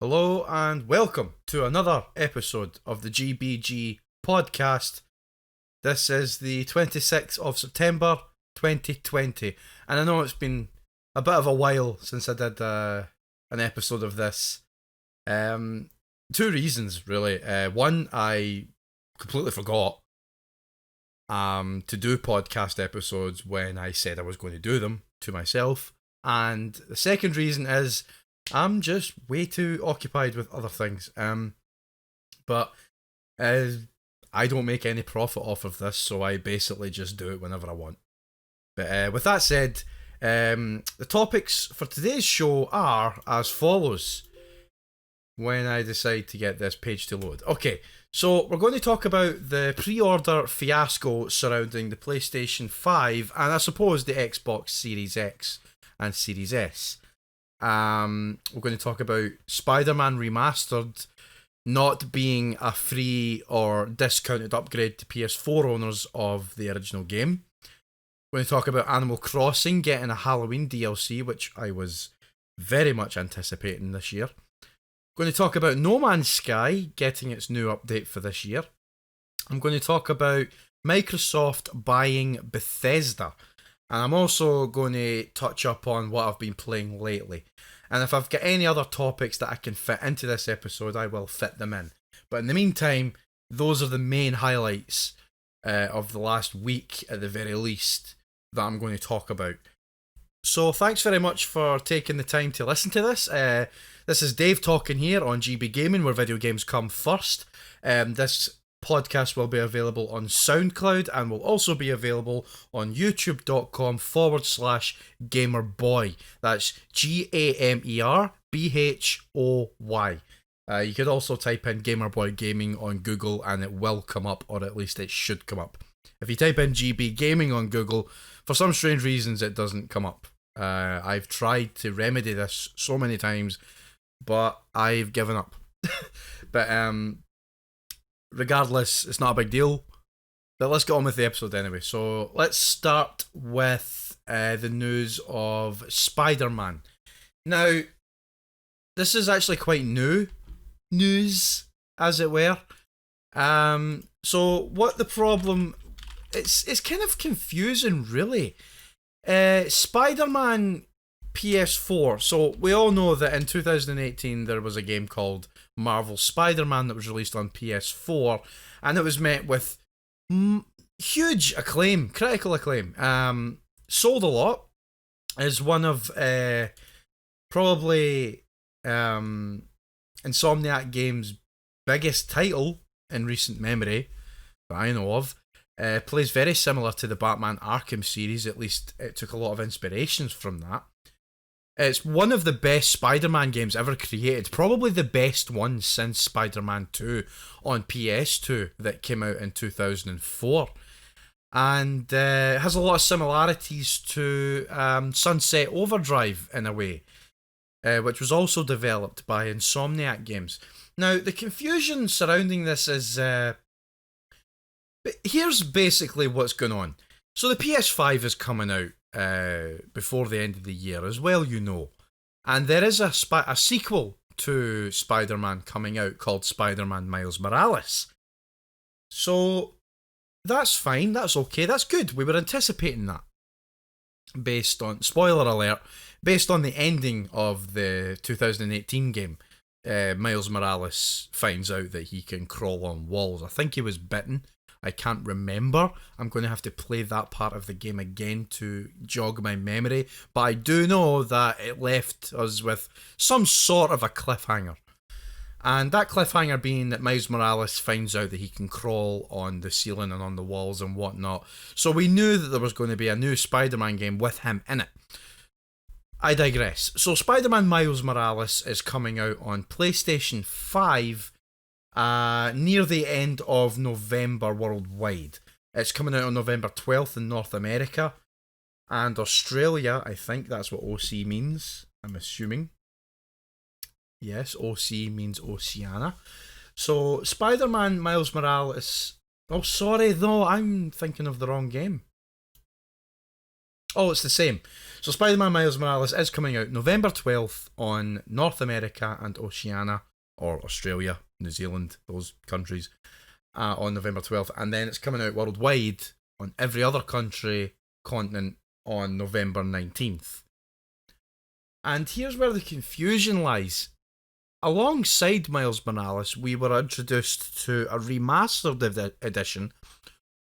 Hello and welcome to another episode of the GBG Podcast. This is the 26th of September 2020, and I know it's been a bit of a while since I did an episode of this. Two reasons, really. One, I completely forgot to do podcast episodes when I said I was going to do them to myself. And the second reason is I'm just way too occupied with other things. But I don't make any profit off of this, so I basically just do it whenever I want. But with that said, the topics for today's show are as follows. When I decide to get this page to load. Okay, so we're going to talk about the pre-order fiasco surrounding the PlayStation 5 and I suppose the Xbox Series X and Series S. We're going to talk about Spider-Man Remastered not being a free or discounted upgrade to PS4 owners of the original game. We're going to talk about Animal Crossing getting a Halloween DLC, which I was very much anticipating this year. Going to talk about No Man's Sky getting its new update for this year. I'm going to talk about Microsoft buying Bethesda. And I'm also going to touch up on what I've been playing lately. And if I've got any other topics that I can fit into this episode, I will fit them in. But in the meantime, those are the main highlights of the last week, at the very least, that I'm going to talk about. So thanks very much for taking the time to listen to this. This is Dave talking here on GB Gaming, where video games come first. This podcast will be available on SoundCloud and will also be available on youtube.com/gamerboy. That's GAMERBHOY. You could also type in Gamerboy Gaming on Google and it will come up, or at least it should come up. If you type in GB Gaming on Google, for some strange reasons it doesn't come up. I've tried to remedy this so many times, but I've given up. But regardless, it's not a big deal. But let's get on with the episode anyway. So let's start with the news of Spider-Man. Now, this is actually quite new news, as it were. So what the problem? It's kind of confusing, really. Spider-Man PS4. So we all know that in 2018 there was a game called Marvel Spider-Man that was released on PS4, and it was met with huge acclaim, critical acclaim. Sold a lot. Is one of probably Insomniac Games' biggest title in recent memory that I know of. Plays very similar to the Batman Arkham series, at least it took a lot of inspirations from that. It's one of the best Spider-Man games ever created, probably the best one since Spider-Man 2 on PS2 that came out in 2004. And it has a lot of similarities to Sunset Overdrive in a way, which was also developed by Insomniac Games. Now, the confusion surrounding this is... here's basically what's going on. So the PS5 is coming out before the end of the year, as well, you know. And there is a sequel to Spider-Man coming out called Spider-Man Miles Morales. So that's fine, that's okay, that's good. We were anticipating that. Based on, spoiler alert, based on the ending of the 2018 game, Miles Morales finds out that he can crawl on walls. I think he was bitten. I can't remember. I'm going to have to play that part of the game again to jog my memory. But I do know that it left us with some sort of a cliffhanger. And that cliffhanger being that Miles Morales finds out that he can crawl on the ceiling and on the walls and whatnot. So we knew that there was going to be a new Spider-Man game with him in it. I digress. So Spider-Man Miles Morales is coming out on PlayStation 5 near the end of November worldwide. It's coming out on November 12th in North America and Australia. I think that's what OC means, I'm assuming. Yes, OC means Oceania. So Spider-Man Miles Morales... Oh, sorry, no, I'm thinking of the wrong game. Oh, it's the same. So Spider-Man Miles Morales is coming out November 12th on North America and Oceania, or Australia, New Zealand, those countries, on November 12th. And then it's coming out worldwide on every other country, continent, on November 19th. And here's where the confusion lies. Alongside Miles Morales, we were introduced to a remastered edition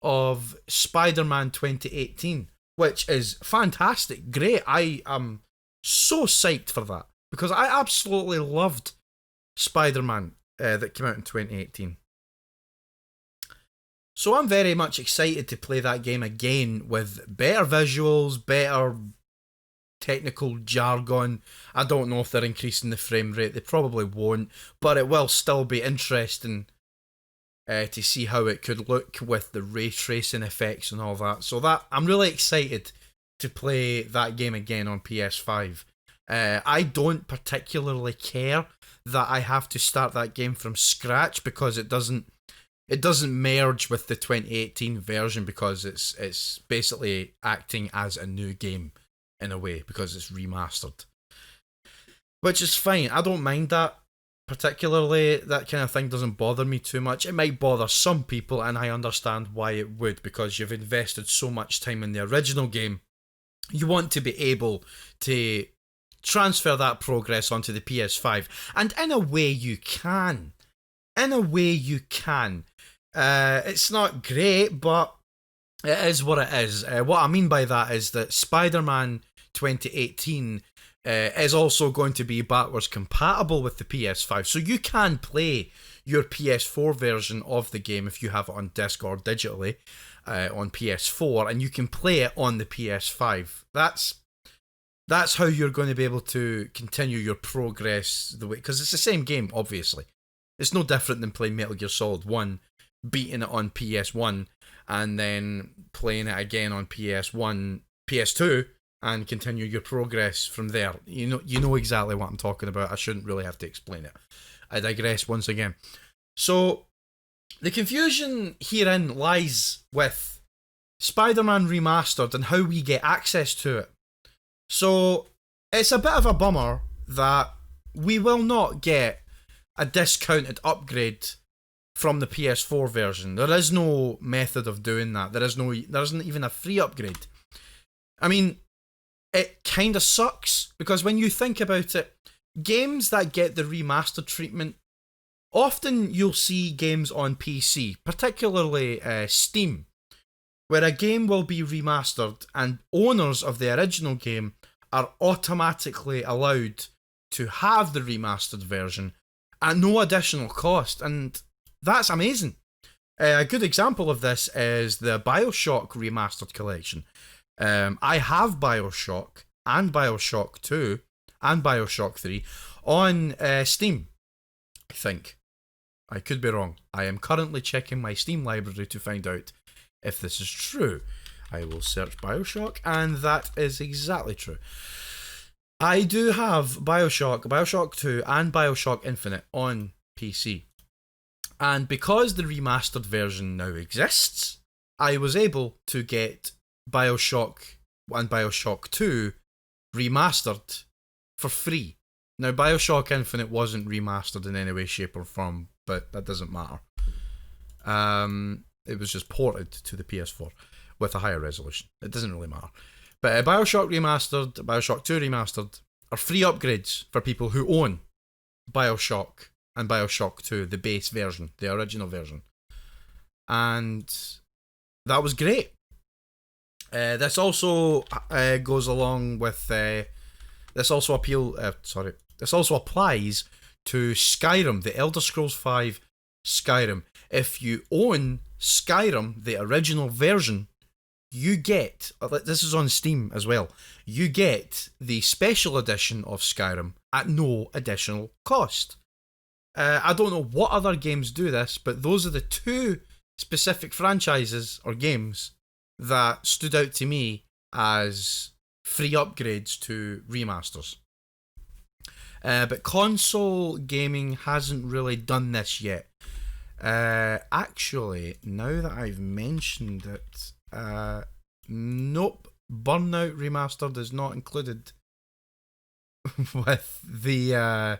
of Spider-Man 2018, which is fantastic, great. I am so psyched for that, because I absolutely loved Spider-Man that came out in 2018. So I'm very much excited to play that game again with better visuals, better technical jargon. I don't know if they're increasing the frame rate. They probably won't, but it will still be interesting to see how it could look with the ray tracing effects and all that. So that I'm really excited to play that game again on PS5. I don't particularly care that I have to start that game from scratch, because it doesn't merge with the 2018 version, because it's basically acting as a new game in a way, because it's remastered, which is fine. I don't mind that particularly. That kind of thing doesn't bother me too much. It might bother some people, and I understand why it would, because you've invested so much time in the original game. You want to be able to transfer that progress onto the PS5, and in a way you can. It's not great, but it is what it is. What I mean by that is that Spider-Man 2018 is also going to be backwards compatible with the PS5, so you can play your PS4 version of the game if you have it on disc or digitally on PS4, and you can play it on the PS5. That's how you're going to be able to continue your progress the way, because it's the same game, obviously. It's no different than playing Metal Gear Solid 1, beating it on PS1, and then playing it again on PS2, and continue your progress from there. You know exactly what I'm talking about. I shouldn't really have to explain it. I digress once again. So, the confusion herein lies with Spider-Man Remastered and how we get access to it. So, it's a bit of a bummer that we will not get a discounted upgrade from the PS4 version. There is no method of doing that. There isn't even a free upgrade. I mean, it kind of sucks, because when you think about it, games that get the remastered treatment, often you'll see games on PC, particularly Steam, where a game will be remastered and owners of the original game are automatically allowed to have the remastered version at no additional cost, and that's amazing. A good example of this is the BioShock Remastered Collection. I have BioShock and BioShock 2 and BioShock 3 on Steam, I think. I could be wrong. I am currently checking my Steam library to find out if this is true. I will search BioShock, and that is exactly true. I do have BioShock 2 and BioShock Infinite on PC. And because the remastered version now exists, I was able to get BioShock and BioShock 2 remastered for free. Now, BioShock Infinite wasn't remastered in any way, shape or form, but that doesn't matter. It was just ported to the PS4 with a higher resolution. It doesn't really matter. But BioShock Remastered, BioShock 2 Remastered are free upgrades for people who own BioShock and BioShock 2, the base version, the original version. And that was great. This also goes along with... This also applies to Skyrim, the Elder Scrolls V Skyrim. If you own Skyrim, the original version, you get, this is on Steam as well, you get the special edition of Skyrim at no additional cost. I don't know what other games do this, but those are the two specific franchises or games that stood out to me as free upgrades to remasters. But console gaming hasn't really done this yet. Actually, now that I've mentioned it, nope, Burnout Remastered is not included with the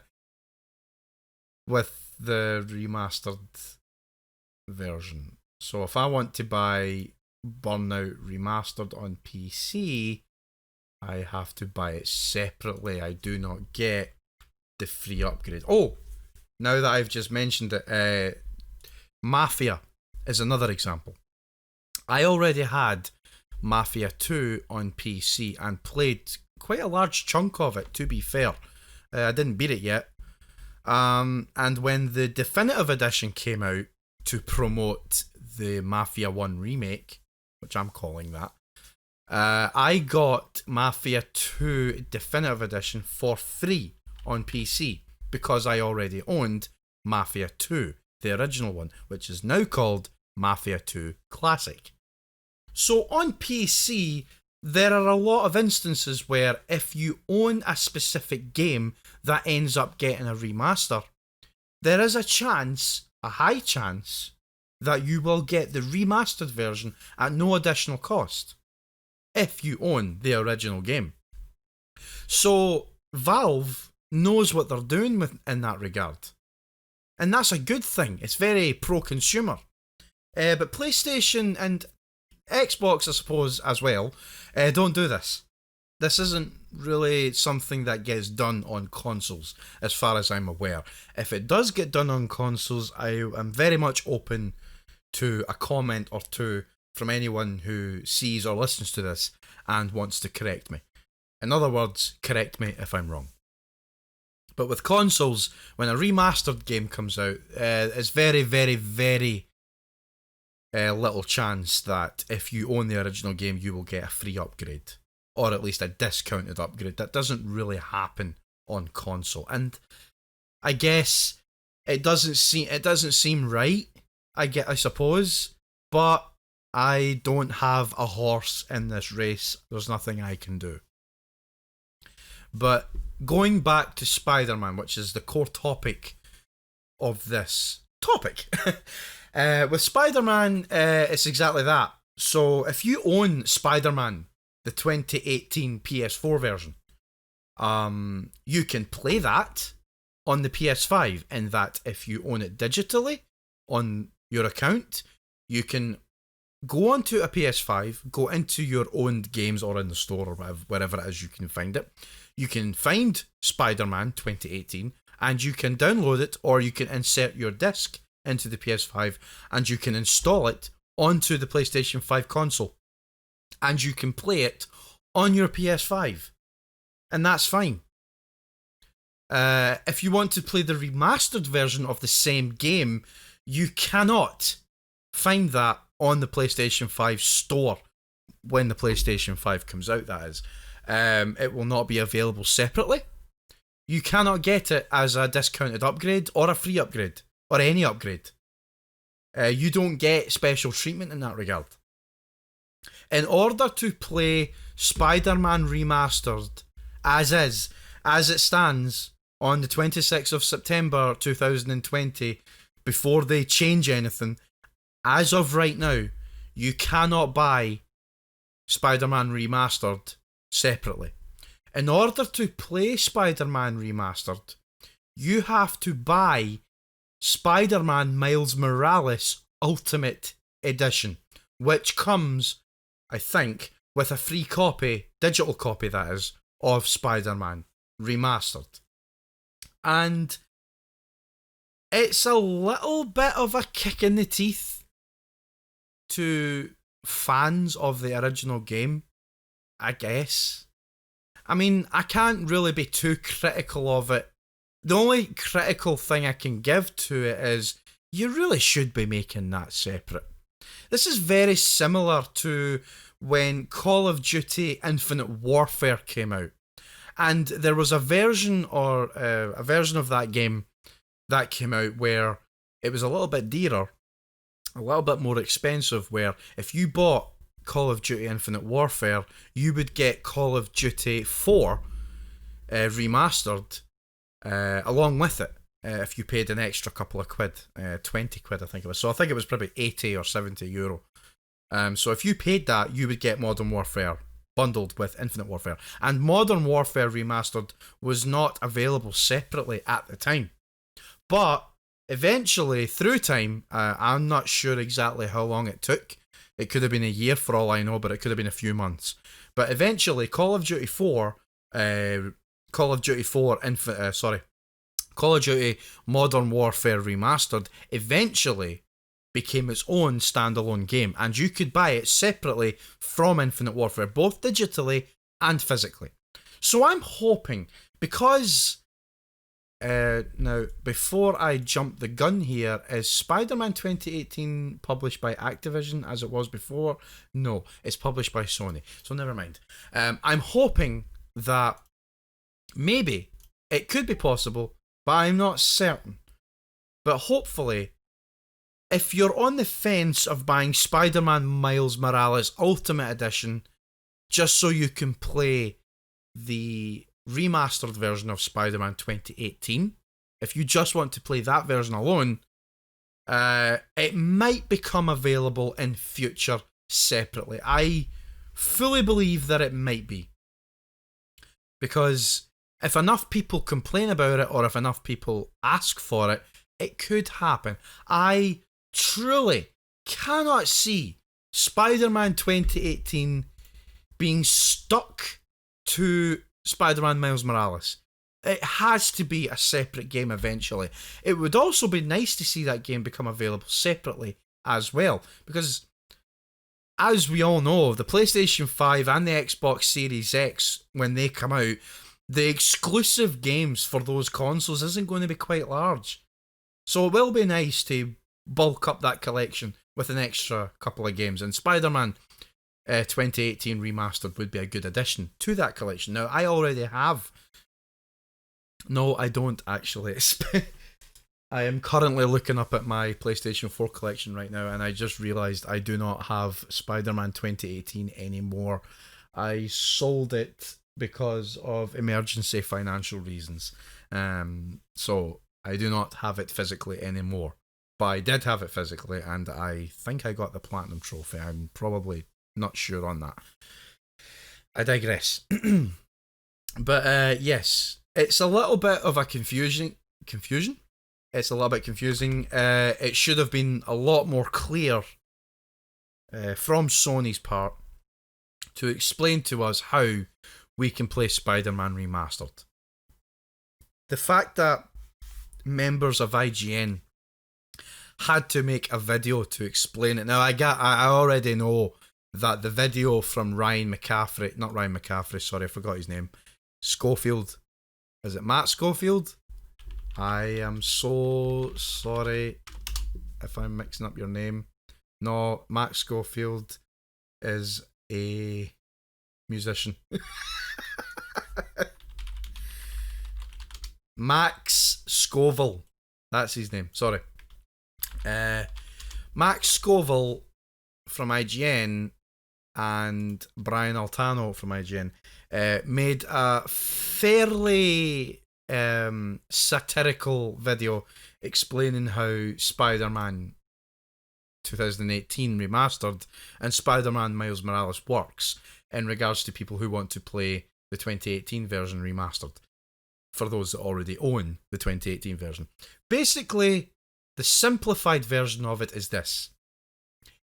remastered version. So if I want to buy Burnout Remastered on PC, I have to buy it separately. I do not get the free upgrade. Oh, now that I've just mentioned it, Mafia is another example. I already had Mafia 2 on PC and played quite a large chunk of it, to be fair. I didn't beat it yet. And when the Definitive Edition came out to promote the Mafia 1 remake, which I'm calling that, I got Mafia 2 Definitive Edition for free on PC because I already owned Mafia 2, the original one, which is now called Mafia 2 Classic. So on PC, there are a lot of instances where if you own a specific game that ends up getting a remaster, there is a high chance, that you will get the remastered version at no additional cost if you own the original game. So Valve knows what they're doing in that regard. And that's a good thing. It's very pro-consumer. But PlayStation and Xbox, I suppose, as well, don't do this. This isn't really something that gets done on consoles, as far as I'm aware. If it does get done on consoles, I am very much open to a comment or two from anyone who sees or listens to this and wants to correct me. In other words, correct me if I'm wrong. But with consoles, when a remastered game comes out, it's very, very, very little chance that if you own the original game, you will get a free upgrade, or at least a discounted upgrade. That doesn't really happen on console, and I guess it doesn't seem right. I suppose, but I don't have a horse in this race. There's nothing I can do. But going back to Spider-Man, which is the core topic of this topic, with Spider-Man, it's exactly that. So if you own Spider-Man, the 2018 PS4 version, you can play that on the PS5, in that if you own it digitally on your account, you can go onto a PS5, go into your owned games or in the store or wherever it is you can find it. You can find Spider-Man 2018 and you can download it, or you can insert your disc into the PS5 and you can install it onto the PlayStation 5 console and you can play it on your PS5, and that's fine. If you want to play the remastered version of the same game, you cannot find that on the PlayStation 5 store when the PlayStation 5 comes out, that is. It will not be available separately. You cannot get it as a discounted upgrade or a free upgrade or any upgrade. You don't get special treatment in that regard. In order to play Spider-Man Remastered as it stands on the 26th of September 2020, before they change anything, as of right now, you cannot buy Spider-Man Remastered separately. In order to play Spider-Man Remastered, you have to buy Spider-Man Miles Morales Ultimate Edition, which comes, I think, with a free copy, digital copy that is, of Spider-Man Remastered. And it's a little bit of a kick in the teeth to fans of the original game, I guess. I mean, I can't really be too critical of it. The only critical thing I can give to it is you really should be making that separate. This is very similar to when Call of Duty Infinite Warfare came out, and there was a version of that game that came out where it was a little bit dearer, a little bit more expensive, where if you bought Call of Duty Infinite Warfare, you would get Call of Duty 4 remastered along with it, if you paid an extra couple of quid, 20 quid I think it was. So I think it was probably 80 or 70 euro. So if you paid that, you would get Modern Warfare bundled with Infinite Warfare. And Modern Warfare Remastered was not available separately at the time. But eventually, through time, I'm not sure exactly how long it took. It could have been a year for all I know, but it could have been a few months. But eventually, Call of Duty Modern Warfare Remastered eventually became its own standalone game, and you could buy it separately from Infinite Warfare, both digitally and physically. So I'm hoping, because now, before I jump the gun here, is Spider-Man 2018 published by Activision as it was before? No, it's published by Sony, so never mind. I'm hoping that maybe it could be possible, but I'm not certain. But hopefully, if you're on the fence of buying Spider-Man Miles Morales Ultimate Edition just so you can play the remastered version of Spider-Man 2018, if you just want to play that version alone, it might become available in future separately. I fully believe that it might be. Because if enough people complain about it, or if enough people ask for it, it could happen. I truly cannot see Spider-Man 2018 being stuck to Spider-Man Miles Morales. It has to be a separate game eventually. It would also be nice to see that game become available separately as well, because as we all know, the PlayStation 5 and the Xbox Series X, when they come out, the exclusive games for those consoles isn't going to be quite large. So it will be nice to bulk up that collection with an extra couple of games, and Spider-Man 2018 Remastered would be a good addition to that collection. Now, I already have... No, I don't actually. I am currently looking up at my PlayStation 4 collection right now, and I just realised I do not have Spider-Man 2018 anymore. I sold it because of emergency financial reasons. So I do not have it physically anymore. But I did have it physically, and I think I got the Platinum Trophy. I'm probably not sure on that. I digress. But yes, it's a little bit of a confusion? It's a little bit confusing. It should have been a lot more clear from Sony's part to explain to us how we can play Spider-Man Remastered. The fact that members of IGN had to make a video to explain it. Now, I already know that the video from I forgot his name. Schofield. Is it Matt Schofield? I am so sorry if I'm mixing up your name. No, Matt Schofield is a musician. Max Scoville. That's his name. Sorry. Max Scoville from IGN and Brian Altano from IGN made a fairly satirical video explaining how Spider-Man 2018 Remastered and Spider-Man Miles Morales works in regards to people who want to play the 2018 version remastered, for those that already own the 2018 version. Basically, the simplified version of it is this.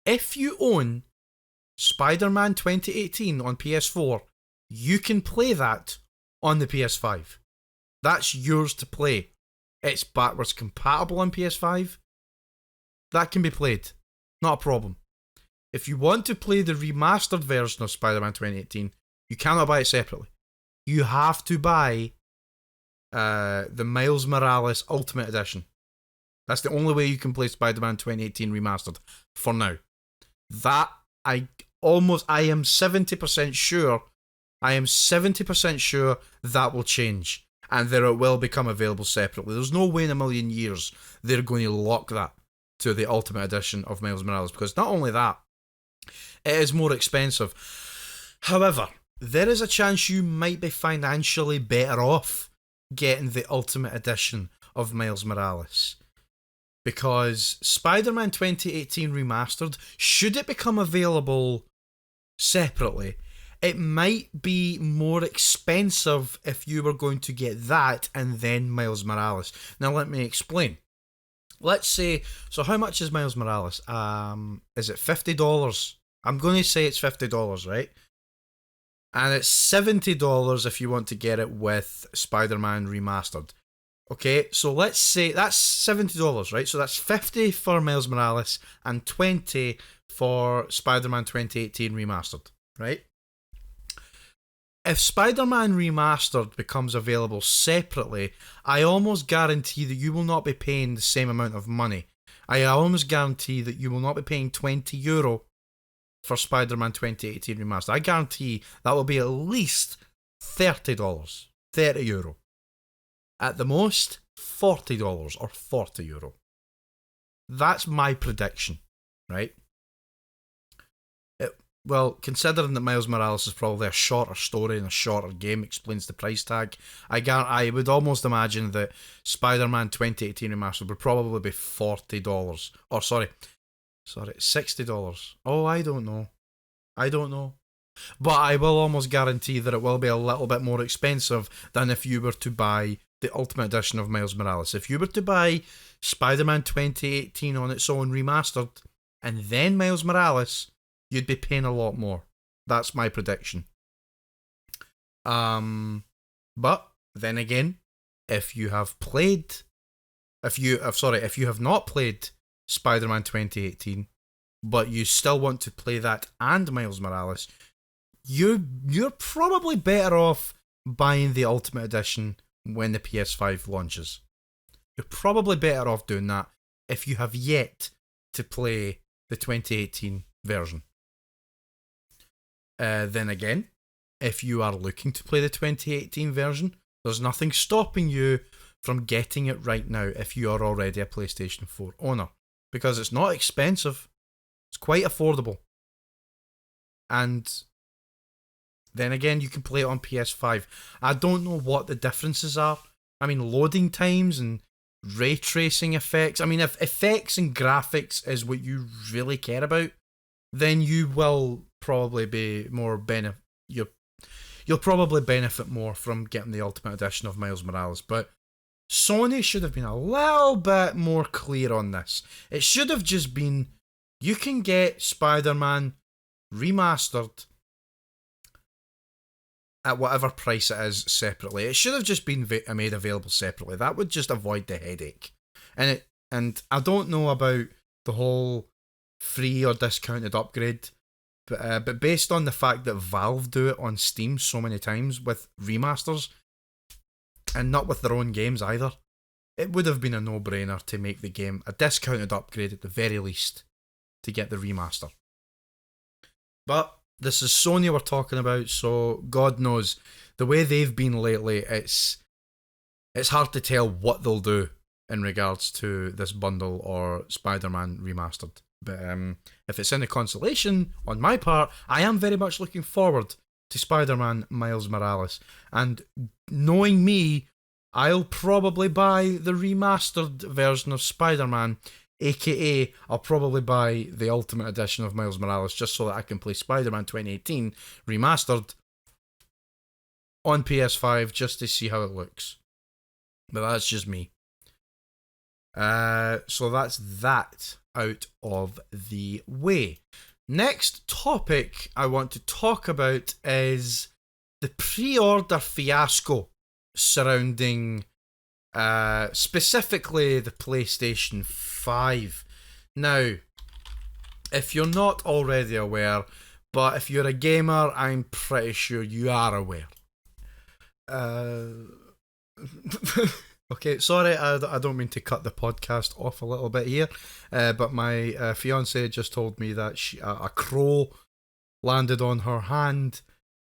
If you own Spider-Man 2018 on PS4, you can play that on the PS5. That's yours to play. It's backwards compatible on PS5. That can be played. Not a problem. If you want to play the remastered version of Spider-Man 2018, you cannot buy it separately. You have to buy the Miles Morales Ultimate Edition. That's the only way you can play Spider-Man 2018 Remastered for now. That I am 70% sure. I am 70% sure that will change, and that it will become available separately. There's no way in a million years they're going to lock that to the Ultimate Edition of Miles Morales, because not only that, it is more expensive. However, there is a chance you might be financially better off getting the Ultimate Edition of Miles Morales, because Spider-Man 2018 Remastered, should it become available separately, it might be more expensive if you were going to get that and then Miles Morales. Now let me explain. Let's say, so how much is Miles Morales? Is it $50? I'm going to say it's $50, right? And it's $70 if you want to get it with Spider-Man Remastered. Okay, so let's say that's $70, right? So that's $50 for Miles Morales and $20 for Spider-Man 2018 Remastered, right? If Spider-Man Remastered becomes available separately, I almost guarantee that you will not be paying the same amount of money. I almost guarantee that you will not be paying €20 for Spider-Man 2018 Remastered. I guarantee that will be at least $30. €30. At the most, $40 or €40. That's my prediction, right? Well, considering that Miles Morales is probably a shorter story and a shorter game, explains the price tag, I would almost imagine that Spider-Man 2018 Remastered would probably be $40. Or sorry, $60. Oh, I don't know. But I will almost guarantee that it will be a little bit more expensive than if you were to buy the Ultimate Edition of Miles Morales. If you were to buy Spider-Man 2018 on its own Remastered, and then Miles Morales, you'd be paying a lot more. That's my prediction. But then again, if you have not played Spider-Man 2018, but you still want to play that and Miles Morales, you're probably better off buying the Ultimate Edition when the PS5 launches. You're probably better off doing that if you have yet to play the 2018 version. Then again, if you are looking to play the 2018 version, there's nothing stopping you from getting it right now if you are already a PlayStation 4 owner, because it's not expensive, it's quite affordable, and then again you can play it on PS5. I don't know what the differences are. I mean, loading times and ray tracing effects. I mean, if effects and graphics is what you really care about, then you will probably be more you'll probably benefit more from getting the Ultimate Edition of Miles Morales. But Sony should have been a little bit more clear on this. It should have just been, you can get Spider-Man Remastered at whatever price it is separately. It should have just been made available separately. That would just avoid the headache. And I don't know about the whole free or discounted upgrade, but based on the fact that Valve do it on Steam so many times with remasters, and not with their own games either, it would have been a no-brainer to make the game a discounted upgrade at the very least to get the remaster. But this is Sony we're talking about, so God knows, the way they've been lately, it's hard to tell what they'll do in regards to this bundle or Spider-Man Remastered. But if it's in the consolation, on my part, I am very much looking forward to Spider-Man Miles Morales. And knowing me, I'll probably buy the remastered version of Spider-Man, aka I'll probably buy the Ultimate Edition of Miles Morales just so that I can play Spider-Man 2018 Remastered on PS5 just to see how it looks. But that's just me. So that's that out of the way. Next topic I want to talk about is the pre-order fiasco surrounding specifically the PlayStation 5. Now, if you're not already aware, but if you're a gamer, I'm pretty sure you are aware. Okay, sorry, I don't mean to cut the podcast off a little bit here, but my fiancée just told me that a crow landed on her hand,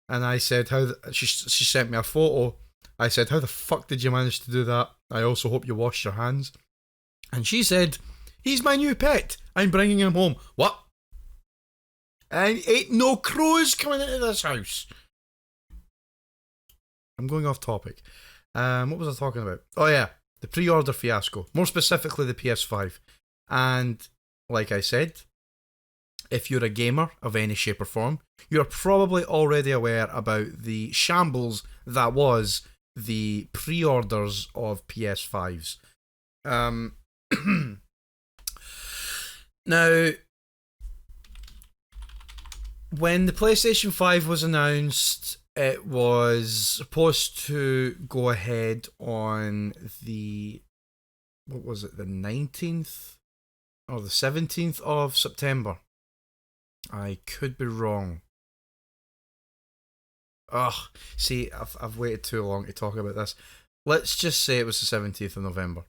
and I said, she sent me a photo. I said, how the fuck did you manage to do that? I also hope you washed your hands. And she said, he's my new pet. I'm bringing him home. What? And ain't no crows coming into this house. I'm going off topic. What was I talking about? Oh yeah, the pre-order fiasco. More specifically, the PS5. And like I said, if you're a gamer of any shape or form, you're probably already aware about the shambles that was the pre-orders of PS5s. Now, when the PlayStation 5 was announced, it was supposed to go ahead on the, what was it, the 19th or the 17th of September. I could be wrong. Ugh, see, I've waited too long to talk about this. Let's just say it was the 17th of November.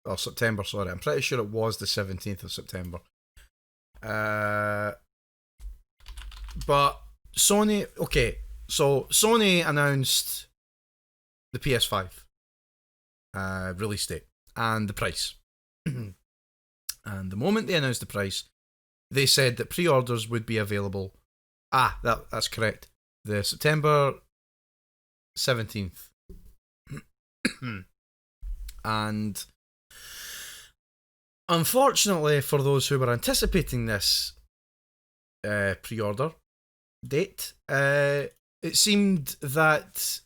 Or September, sorry. I'm pretty sure it was the 17th of September. But Sony, okay, so Sony announced the PS5 release date and the price. And the moment they announced the price, they said that pre-orders would be available. That's correct. The September 17th. And unfortunately for those who were anticipating this pre-order date, it seemed that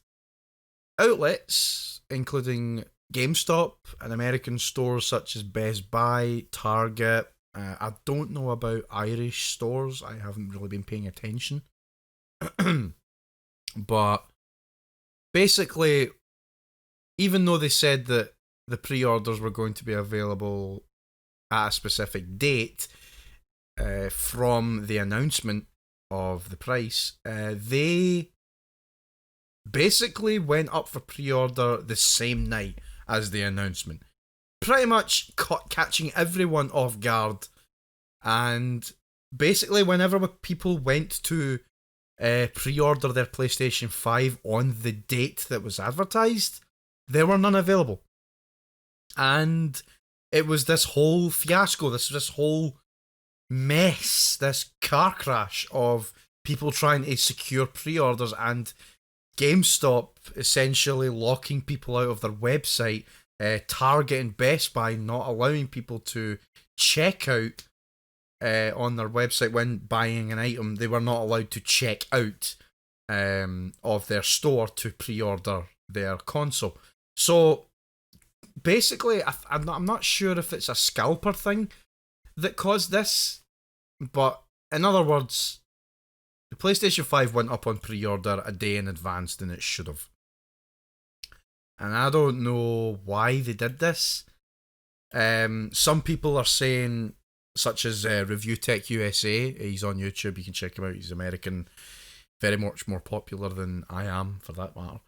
outlets, including GameStop and American stores such as Best Buy, Target, I don't know about Irish stores, I haven't really been paying attention. But basically, even though they said that the pre-orders were going to be available at a specific date from the announcement of the price, they basically went up for pre-order the same night as the announcement, pretty much catching everyone off guard. And basically, whenever people went to pre-order their PlayStation 5 on the date that was advertised, there were none available. And it was this whole fiasco, this whole mess, this car crash of people trying to secure pre-orders and GameStop essentially locking people out of their website, Target and Best Buy not allowing people to check out on their website when buying an item. They were not allowed to check out of their store to pre-order their console. So basically, I'm not sure if it's a scalper thing that caused this, but in other words, the PlayStation 5 went up on pre-order a day in advance than it should have. And I don't know why they did this. Some people are saying, such as Review Tech USA, he's on YouTube, you can check him out, he's American, very much more popular than I am, for that matter,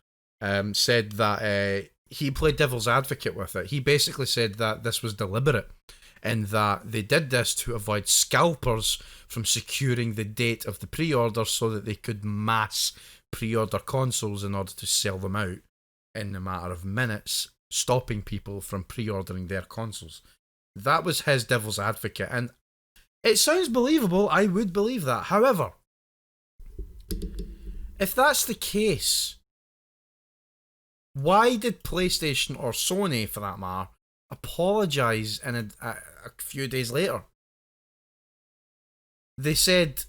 said that he played devil's advocate with it. He basically said that this was deliberate, and that they did this to avoid scalpers from securing the date of the pre-order so that they could mass pre-order consoles in order to sell them out in a matter of minutes, stopping people from pre-ordering their consoles. That was his devil's advocate, and it sounds believable. I would believe that. However, if that's the case, why did PlayStation, or Sony for that matter, apologise in a few days later? They said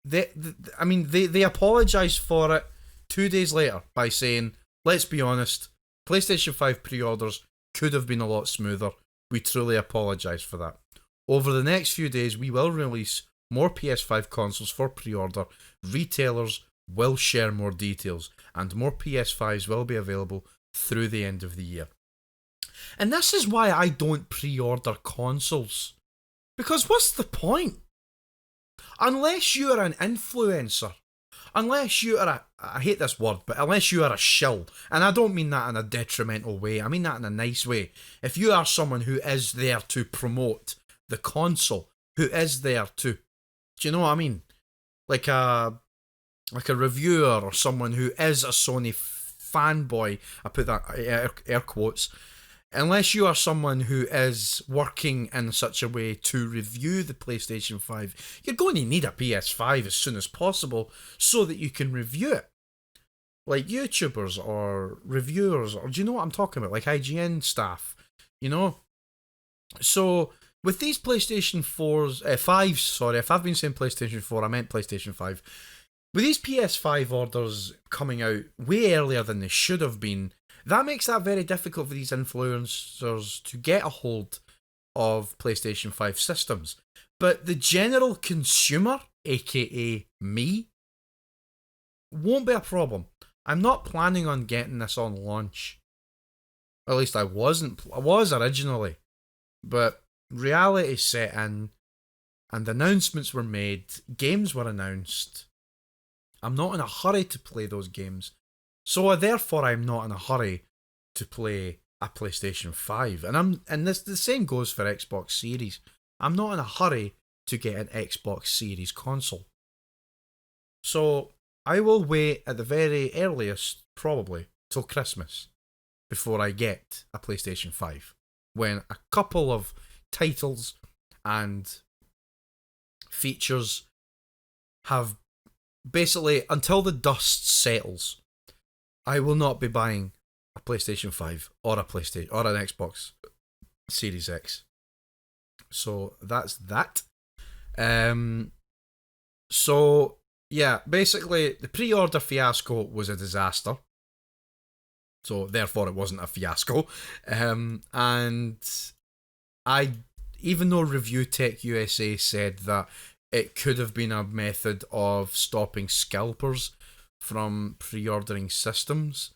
they apologised for it 2 days later by saying, let's be honest, PlayStation 5 pre-orders could have been a lot smoother. We truly apologise for that. Over the next few days, we will release more PS5 consoles for pre-order. Retailers will share more details, and more PS5s will be available through the end of the year. And this is why I don't pre-order consoles. Because what's the point? Unless you are an influencer, unless you are I hate this word, but unless you are a shill, and I don't mean that in a detrimental way, I mean that in a nice way. If you are someone who is there to promote the console, who is there to, do you know what I mean? Like a reviewer or someone who is a Sony fanboy, I put that air quotes. Unless you are someone who is working in such a way to review the PlayStation 5, you're going to need a PS5 as soon as possible so that you can review it. Like YouTubers or reviewers, or do you know what I'm talking about? Like IGN staff, you know? So with these PlayStation 5s, sorry, if I've been saying PlayStation 4, I meant PlayStation 5. With these PS5 orders coming out way earlier than they should have been, that makes that very difficult for these influencers to get a hold of PlayStation 5 systems. But the general consumer, aka me, won't be a problem. I'm not planning on getting this on launch. At least I wasn't. I was originally. But reality set in, and announcements were made, games were announced. I'm not in a hurry to play those games. So therefore I'm not in a hurry to play a PlayStation 5. And the same goes for Xbox Series. I'm not in a hurry to get an Xbox Series console. So I will wait at the very earliest, probably, till Christmas before I get a PlayStation 5. When a couple of titles and features have basically, until the dust settles, I will not be buying a PlayStation 5 or a PlayStation or an Xbox Series X. So that's that. So yeah, basically the pre-order fiasco was a disaster. So therefore it wasn't a fiasco. And even though Review Tech USA said that it could have been a method of stopping scalpers from pre-ordering systems,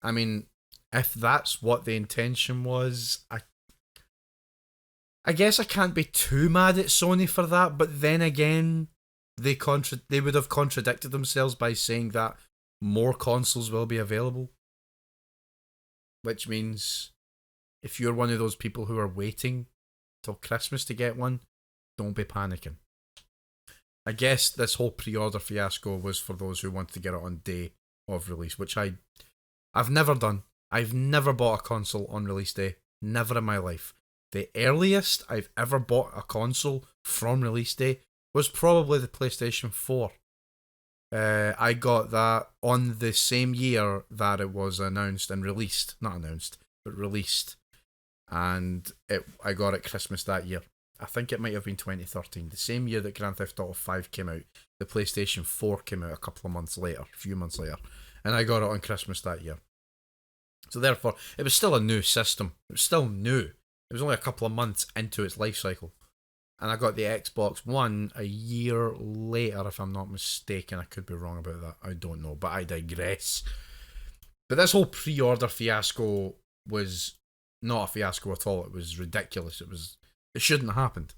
I mean, if that's what the intention was, I guess I can't be too mad at Sony for that, but then again, they would have contradicted themselves by saying that more consoles will be available. Which means, if you're one of those people who are waiting till Christmas to get one, don't be panicking. I guess this whole pre-order fiasco was for those who wanted to get it on day of release, which I've never done. I've never bought a console on release day. Never in my life. The earliest I've ever bought a console from release day was probably the PlayStation 4. I got that on the same year that it was announced and released. Not announced, but released. And I got it Christmas that year. I think it might have been 2013. The same year that Grand Theft Auto 5 came out, the PlayStation 4 came out a few months later. And I got it on Christmas that year. So therefore, it was still a new system. It was still new. It was only a couple of months into its life cycle. And I got the Xbox One a year later, if I'm not mistaken. I could be wrong about that. I don't know, but I digress. But this whole pre-order fiasco was not a fiasco at all. It was ridiculous. It shouldn't have happened.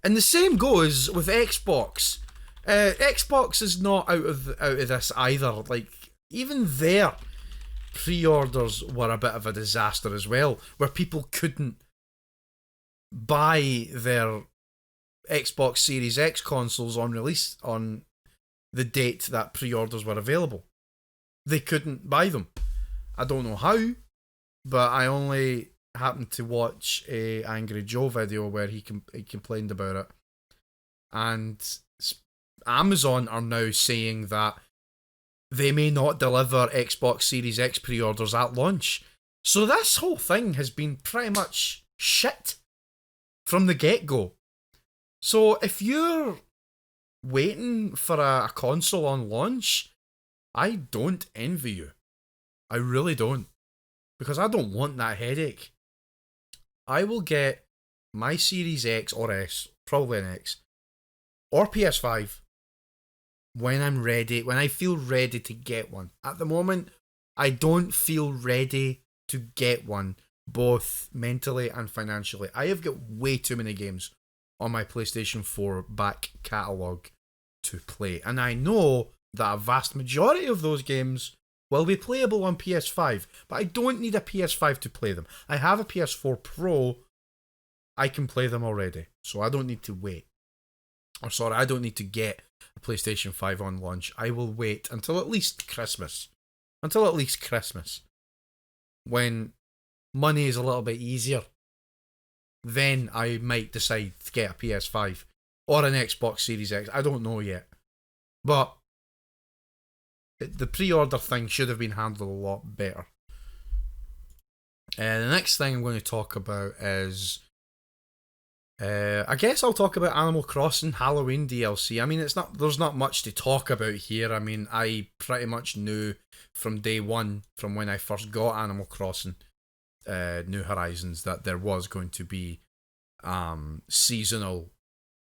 And the same goes with Xbox. Xbox is not out of this either. Like, even their pre-orders were a bit of a disaster as well, where people couldn't buy their Xbox Series X consoles on release on the date that pre-orders were available. They couldn't buy them. I don't know how, but I only happened to watch a Angry Joe video where he complained about it, and Amazon are now saying that they may not deliver Xbox Series X pre-orders at launch. So this whole thing has been pretty much shit from the get-go. So if you're waiting for a console on launch, I don't envy you. I really don't. Because I don't want that headache. I will get my Series X or S, probably an X, or PS5 when I'm ready, when I feel ready to get one. At the moment, I don't feel ready to get one, both mentally and financially. I have got way too many games on my PlayStation 4 back catalogue to play, and I know that a vast majority of those games will be playable on PS5, but I don't need a PS5 to play them. I have a PS4 Pro. I can play them already, so I don't need to wait. I don't need to get a PlayStation 5 on launch. I will wait until at least Christmas. When money is a little bit easier. Then I might decide to get a PS5 or an Xbox Series X. I don't know yet. But the pre-order thing should have been handled a lot better. The next thing I'm going to talk about is I guess I'll talk about Animal Crossing Halloween DLC. I mean, there's not much to talk about here. I mean, I pretty much knew from day one, from when I first got Animal Crossing New Horizons, that there was going to be seasonal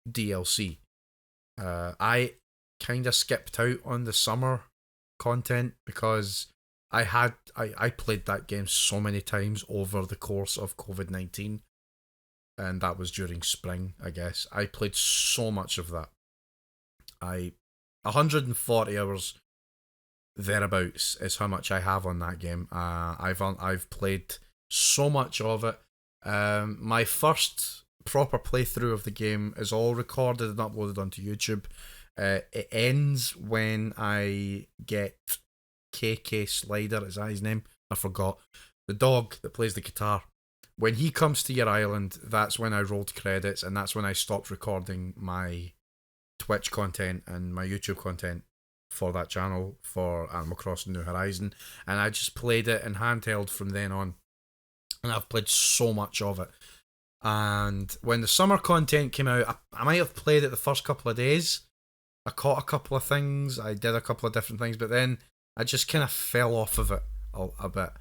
DLC. I kind of skipped out on the summer content because I played that game so many times over the course of COVID-19, and that was during spring, I guess. I played so much of that. 140 hours thereabouts is how much I have on that game. I've played so much of it. My first proper playthrough of the game is all recorded and uploaded onto YouTube. It ends when I get KK Slider, is that his name? I forgot. The dog that plays the guitar. When he comes to your island, that's when I rolled credits, and that's when I stopped recording my Twitch content and my YouTube content for that channel for Animal Crossing New Horizon, and I just played it in handheld from then on, and I've played so much of it. And when the summer content came out, I might have played it the first couple of days. I caught a couple of things, I did a couple of different things, but then I just kind of fell off of it a bit.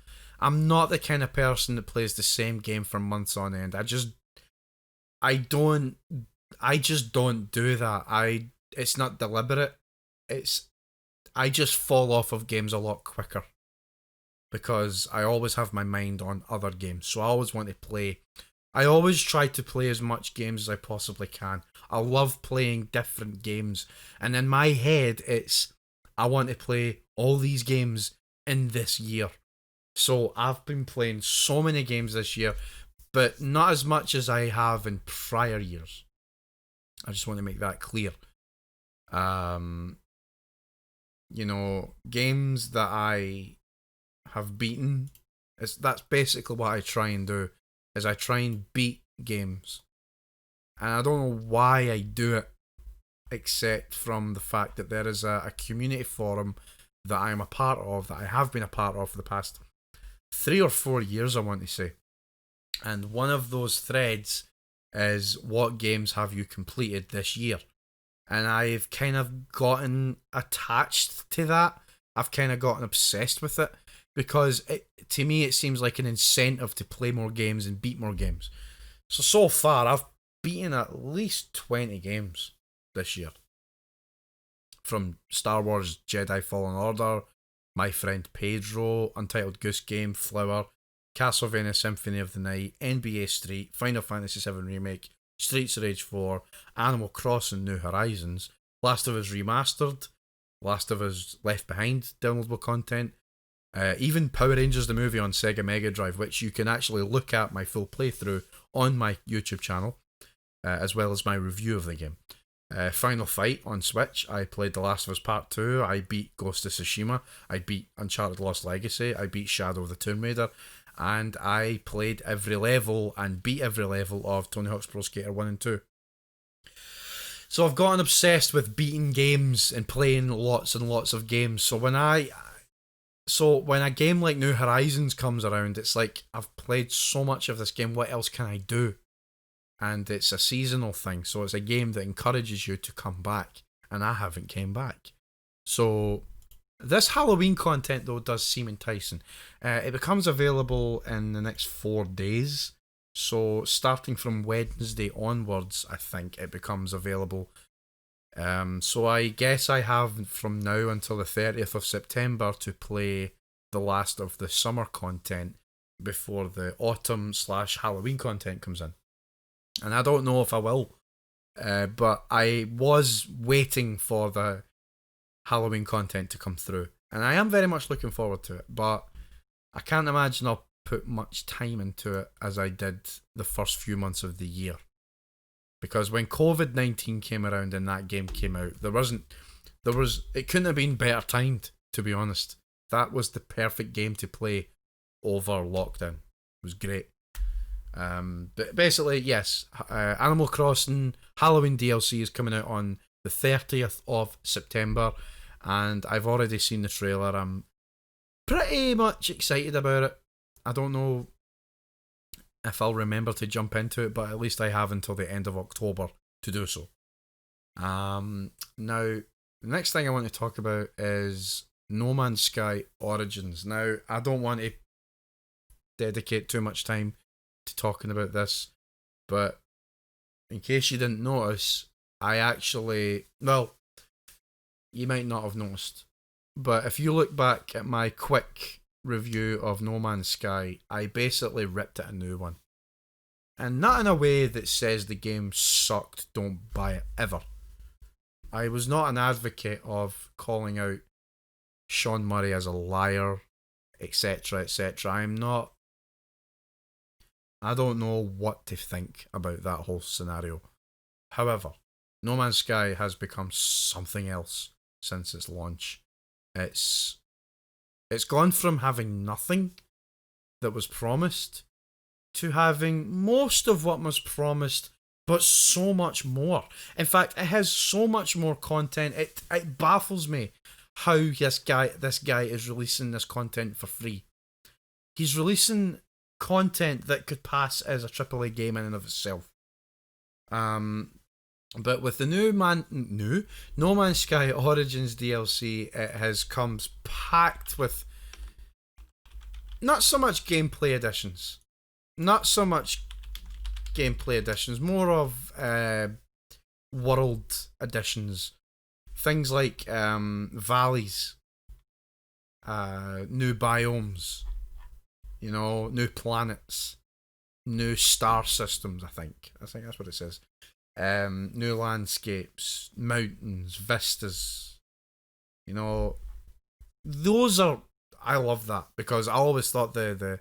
I'm not the kind of person that plays the same game for months on end. I just don't do that. It's not deliberate. I just fall off of games a lot quicker because I always have my mind on other games. So I always want to play. I always try to play as much games as I possibly can. I love playing different games, and in my head it's I want to play all these games in this year. So I've been playing so many games this year, but not as much as I have in prior years. I just want to make that clear. Games that I have beaten, that's basically what I try and do, is I try and beat games. And I don't know why I do it, except from the fact that there is a community forum that I'm a part of, that I have been a part of for the past 3 or 4 years, I want to say. And one of those threads is, what games have you completed this year? And I've kind of gotten attached to that. I've kind of gotten obsessed with it because to me it seems like an incentive to play more games and beat more games. So far I've beaten at least 20 games this year. From Star Wars Jedi Fallen Order, My Friend Pedro, Untitled Goose Game, Flower, Castlevania Symphony of the Night, NBA Street, Final Fantasy VII Remake, Streets of Rage 4, Animal Crossing New Horizons, Last of Us Remastered, Last of Us Left Behind downloadable content, even Power Rangers the movie on Sega Mega Drive, which you can actually look at my full playthrough on my YouTube channel, as well as my review of the game. Final Fight on Switch, I played The Last of Us Part 2, I beat Ghost of Tsushima, I beat Uncharted Lost Legacy, I beat Shadow of the Tomb Raider, and I played every level and beat every level of Tony Hawk's Pro Skater 1 and 2. So I've gotten obsessed with beating games and playing lots and lots of games. So when a game like New Horizons comes around, it's like, I've played so much of this game, what else can I do? And it's a seasonal thing, so it's a game that encourages you to come back, and I haven't came back. So this Halloween content though does seem enticing. It becomes available in the next 4 days, so starting from Wednesday onwards I think it becomes available. So I guess I have from now until the 30th of September to play the last of the summer content before the autumn/Halloween content comes in. And I don't know if I will, but I was waiting for the Halloween content to come through, and I am very much looking forward to it, but I can't imagine I'll put much time into it as I did the first few months of the year. Because when COVID-19 came around and that game came out, it couldn't have been better timed, to be honest. That was the perfect game to play over lockdown. It was great. But basically, yes, Animal Crossing Halloween DLC is coming out on the 30th of September, and I've already seen the trailer. I'm pretty much excited about it. I don't know. if I'll remember to jump into it, but at least I have until the end of October to do so. Now, the next thing I want to talk about is No Man's Sky Origins. Now, I don't want to dedicate too much time to talking about this, but in case you didn't notice, I actually, well, you might not have noticed, but if you look back at my quick review of No Man's Sky, I basically ripped it a new one. And not in a way that says the game sucked, don't buy it, ever. I was not an advocate of calling out Sean Murray as a liar, etc., etc. I don't know what to think about that whole scenario. However, No Man's Sky has become something else since its launch. It's gone from having nothing that was promised to having most of what was promised, but so much more. In fact, it has so much more content. It baffles me how this guy is releasing this content for free. He's releasing content that could pass as a AAA game in and of itself. But with the No Man's Sky Origins DLC, it has come packed with not so much gameplay additions, more of world additions. Things like valleys, new biomes, new planets, new star systems, I think that's what it says. New landscapes, mountains, vistas. Those are, I love that, because I always thought the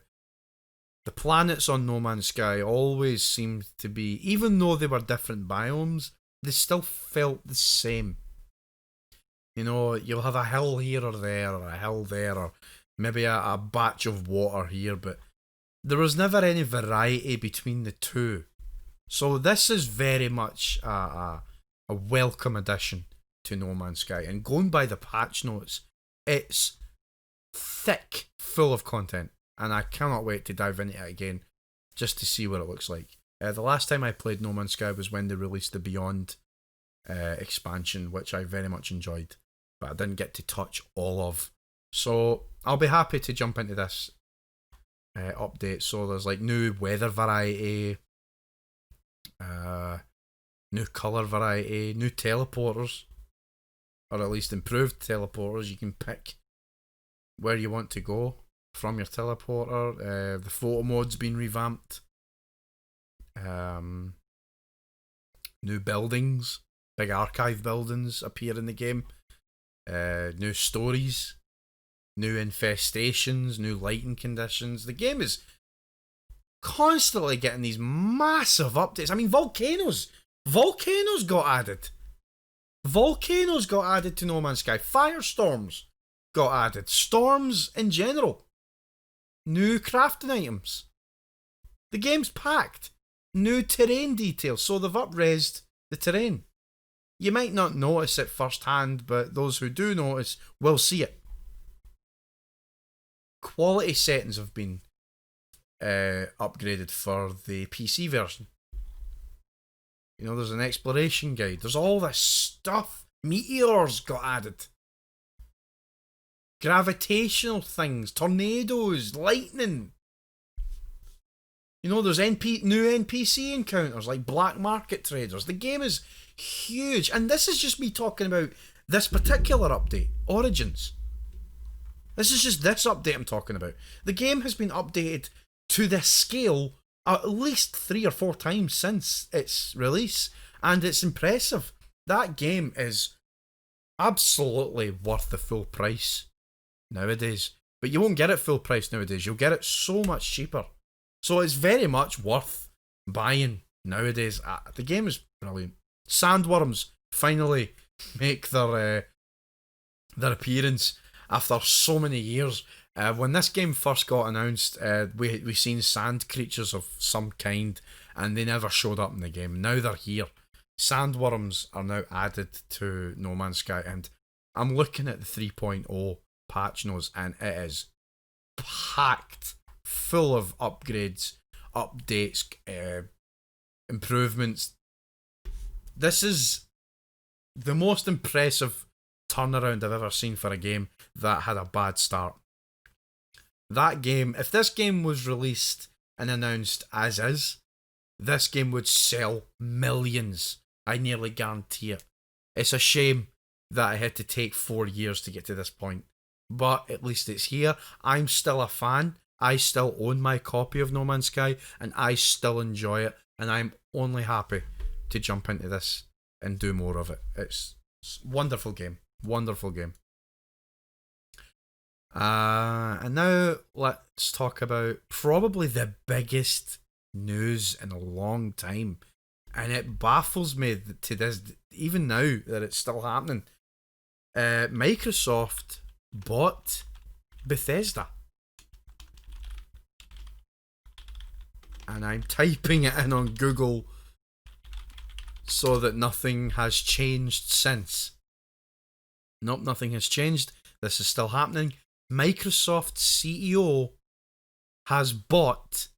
planets on No Man's Sky always seemed to be, even though they were different biomes, they still felt the same. You'll have a hill here or there, or a hill there, or maybe a batch of water here, but there was never any variety between the two. So this is very much a welcome addition to No Man's Sky. And going by the patch notes, it's thick, full of content. And I cannot wait to dive into it again, just to see what it looks like. The last time I played No Man's Sky was when they released the Beyond expansion, which I very much enjoyed, but I didn't get to touch all of. So I'll be happy to jump into this update. So there's like new weather variety, new colour variety, new teleporters, or at least improved teleporters. You can pick where you want to go from your teleporter. The photo mode's been revamped. New buildings, big archive buildings appear in the game. New stories, new infestations, new lighting conditions. The game is constantly getting these massive updates. I mean, volcanoes got added. Volcanoes got added to No Man's Sky. Firestorms got added. Storms in general. New crafting items. The game's packed. New terrain details. So they've up-resed the terrain. You might not notice it firsthand, but those who do notice will see it. Quality settings have been upgraded for the PC version. There's an exploration guide. There's all this stuff. Meteors got added. Gravitational things, tornadoes, lightning. There's new NPC encounters like black market traders. The game is huge, and this is just me talking about this particular update, Origins. This is just this update I'm talking about. The game has been updated to this scale at least 3 or 4 times since its release, and it's impressive. That game is absolutely worth the full price nowadays, but you won't get it full price nowadays. You'll get it so much cheaper, so it's very much worth buying nowadays. The game is brilliant. Sandworms finally make their appearance after so many years. When this game first got announced, we seen sand creatures of some kind, and they never showed up in the game. Now they're here. Sandworms are now added to No Man's Sky, and I'm looking at the 3.0 patch notes, and it is packed full of upgrades updates, improvements. This is the most impressive turnaround I've ever seen for a game that had a bad start. That game, if this game was released and announced as is, this game would sell millions. I nearly guarantee it. It's a shame that I had to take 4 years to get to this point. But at least it's here. I'm still a fan. I still own my copy of No Man's Sky, and I still enjoy it. And I'm only happy to jump into this and do more of it. It's a wonderful game. Wonderful game. And now let's talk about probably the biggest news in a long time. And it baffles me to this, even now, that it's still happening. Microsoft bought Bethesda. And I'm typing it in on Google so that nothing has changed since. Nope, nothing has changed. This is still happening. Microsoft CEO has bought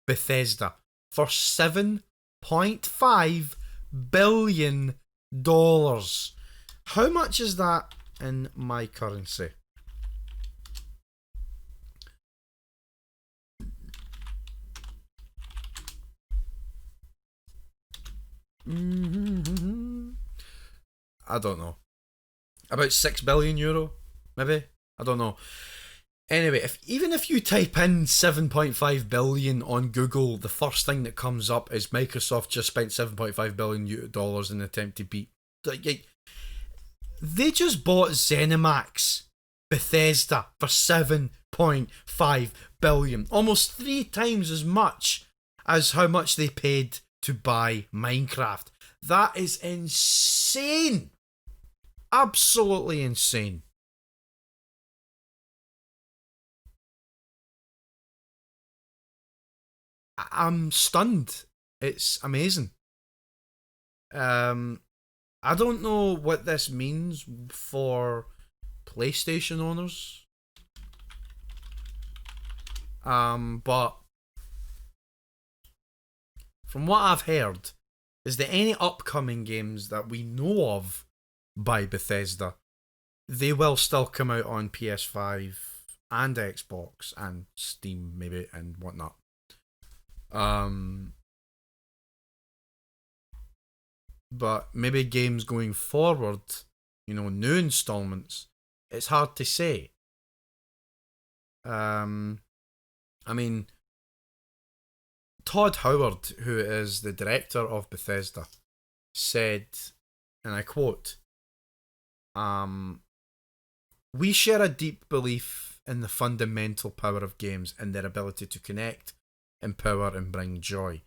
Bethesda for $7.5 billion. How much is that in my currency? I don't know. About €6 billion, maybe? I don't know. Anyway, even if you type in 7.5 billion on Google, the first thing that comes up is Microsoft just spent $7.5 billion in an attempt to beat. They just bought ZeniMax Bethesda for $7.5 billion. Almost 3 times as much as how much they paid to buy Minecraft. That is insane. Absolutely insane. I'm stunned. It's amazing. I don't know what this means for PlayStation owners. But from what I've heard, is that any upcoming games that we know of by Bethesda, they will still come out on PS5 and Xbox and Steam maybe and whatnot. But maybe games going forward, new installments, it's hard to say. I mean, Todd Howard, who is the director of Bethesda, said, and I quote, "We share a deep belief in the fundamental power of games and their ability to connect, empower, and bring joy.